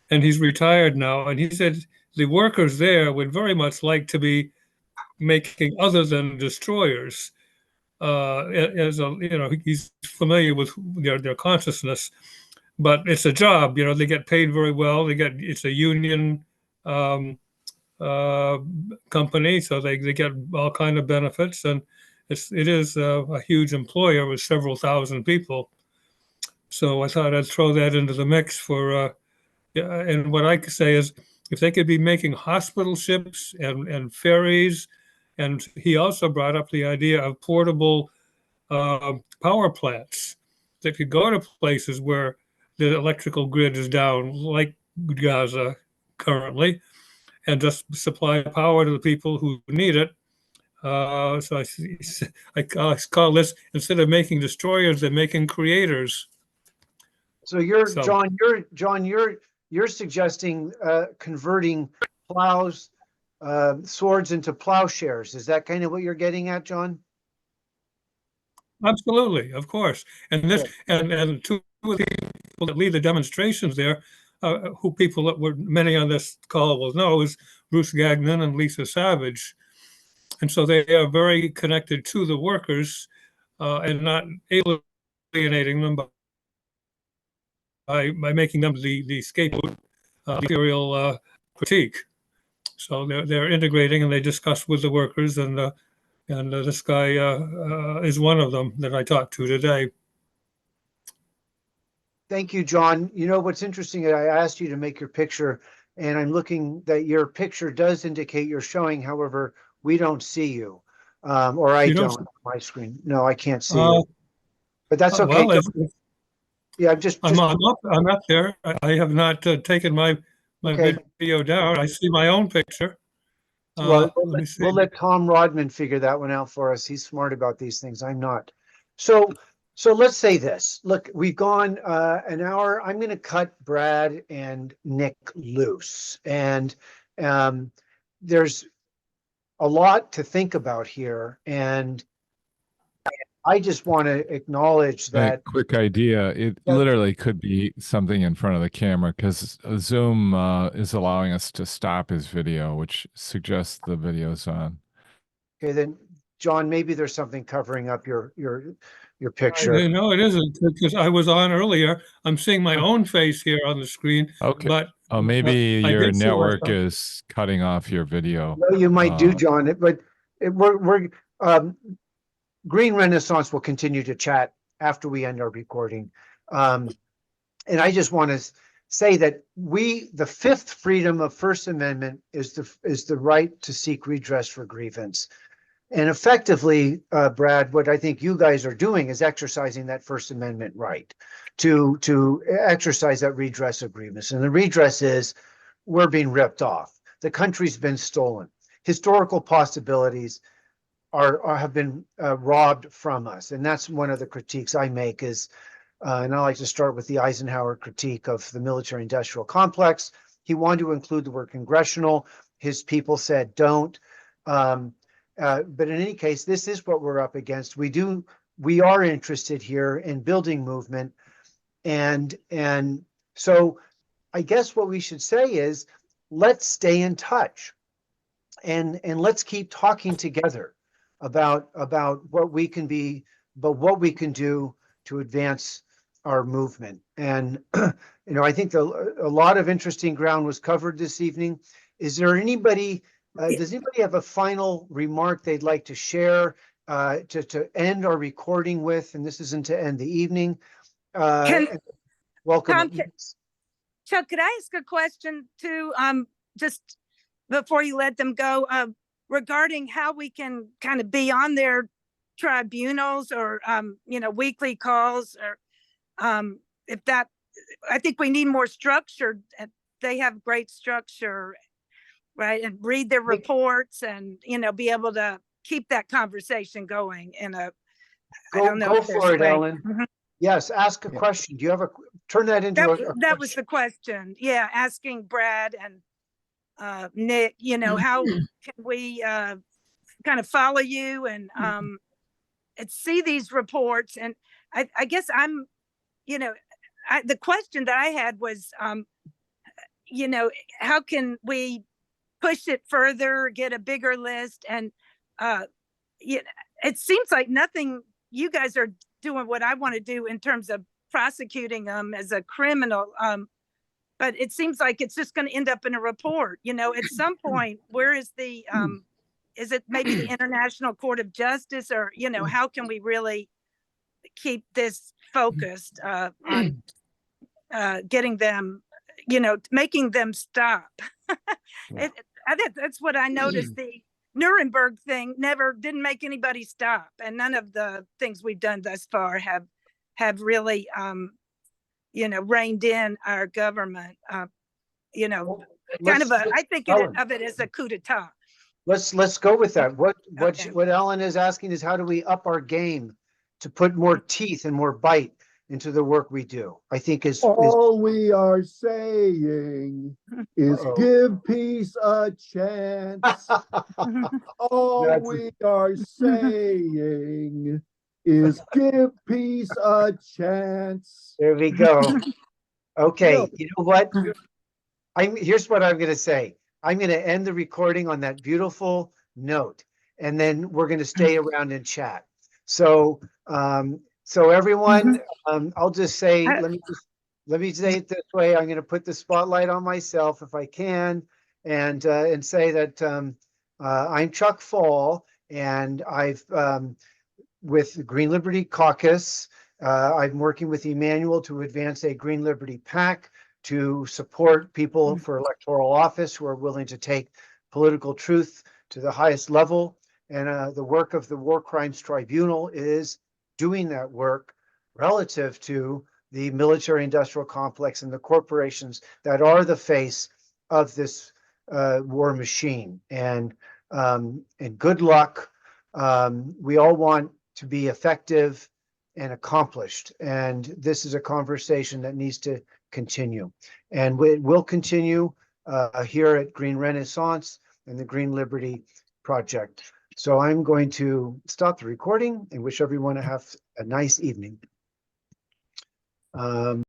J: and he's retired now. And he said the workers there would very much like to be making other than destroyers. He's familiar with their consciousness, but it's a job. They get paid very well. It's a union uh, company, so they get all kind of benefits, and it is a huge employer with several thousand people. So I thought I'd throw that into the mix for, yeah, and what I could say is if they could be making hospital ships and ferries, and he also brought up the idea of portable power plants that could go to places where the electrical grid is down, like Gaza currently, and just supply power to the people who need it. So I call this, instead of making destroyers, they're making creators.
A: So you're
J: So-
A: John, you're suggesting converting plows, swords into plowshares. Is that kind of what you're getting at, John?
J: Absolutely, of course. And this,
A: Good.
J: and two of the people that lead the demonstrations there, who people that were many on this call will know, is Bruce Gagnon and Lisa Savage. And so they are very connected to the workers and not alienating them by making them the scapegoat material critique. So they're integrating, and they discuss with the workers, and this guy is one of them that I talked to today.
A: Thank you, John. You know, what's interesting, I asked you to make your picture, and I'm looking that your picture does indicate you're showing, however, we don't see you. Or I
J: You don't
A: don't on my screen. No, I can't see
J: Uh,
A: you. But that's okay.
J: Well,
A: Yeah, I'm just
J: I'm up there. I have not taken my
A: okay.
J: video down. I see my own picture.
A: Well,
J: Let me see.
A: we'll let Tom Rodman figure that one out for us. He's smart about these things. I'm not. So let's say this. Look, we've gone an hour. I'm going to cut Brad and Nick loose, and there's a lot to think about here. And I just want to acknowledge that.
K: A quick idea. It
A: Yeah.
K: literally could be something in front of the camera because Zoom is allowing us to stop his video, which suggests the video's on.
A: Okay, then, John, maybe there's something covering up your picture.
J: No, it isn't, because I was on earlier. I'm seeing my own face here on the screen.
K: Okay.
J: But
K: Oh, maybe
J: I
K: your
J: did see
K: network
J: myself.
K: is cutting off your video.
A: Well, you might do, John, but we're Green Renaissance will continue to chat after we end our recording. And I just want to say that the fifth freedom of First Amendment is the right to seek redress for grievance. And effectively, Brad, what I think you guys are doing is exercising that First Amendment right to exercise that redress of grievance. And the redress is we're being ripped off. The country's been stolen. Historical possibilities have been robbed from us. And that's one of the critiques I make is, and I like to start with the Eisenhower critique of the military industrial complex. He wanted to include the word congressional. His people said, don't. But in any case, this is what we're up against. We are interested here in building movement. And so I guess what we should say is, let's stay in touch and let's keep talking together about what we can be, but what we can do to advance our movement. And I think a lot of interesting ground was covered this evening. Is there anybody? Does anybody have a final remark they'd like to share to end our recording with? And this isn't to end the evening. Welcome.
L: Tom, Chuck, could I ask a question too? Just before you let them go, regarding how we can kind of be on their tribunals or weekly calls, or if that, I think we need more structure. They have great structure, right? And read their reports and be able to keep that conversation going in a
A: Go for it, Ellen. Yes, ask a question. Do you have turn that into a
L: that was the question. Yeah, asking Brad and Nick, how can we kind of follow you and see these reports? And I guess I'm, the question that I had was, how can we push it further, get a bigger list? And it seems like nothing you guys are doing what I want to do in terms of prosecuting them as a criminal. but it seems like it's just going to end up in a report. At some point, where is is it maybe the International Court of Justice, or, how can we really keep this focused on getting them, making them stop? I think that's what I noticed. The Nuremberg thing didn't make anybody stop, and none of the things we've done thus far have really reined in our government. I think of it as a coup d'etat.
A: Let's go with that. What Ellen is asking is, how do we up our game to put more teeth and more bite into the work we do? I think
M: all we are saying is give peace a chance. All we are saying is give peace a chance.
A: There we go. Okay, you know what? Here's what I'm going to say. I'm going to end the recording on that beautiful note, and then we're going to stay around and chat. So, everyone, I'll just say, let me say it this way. I'm going to put the spotlight on myself if I can, and say that I'm Chuck Fall, and I've with the Green Liberty Caucus. I'm working with Emmanuel to advance a Green Liberty PAC to support people for electoral office who are willing to take political truth to the highest level. And the work of the War Crimes Tribunal is doing that work relative to the military industrial complex and the corporations that are the face of this war machine. And good luck. We all want to be effective and accomplished. And this is a conversation that needs to continue. And it will continue here at Green Renaissance and the Green Liberty Project. So I'm going to stop the recording and wish everyone to have a nice evening.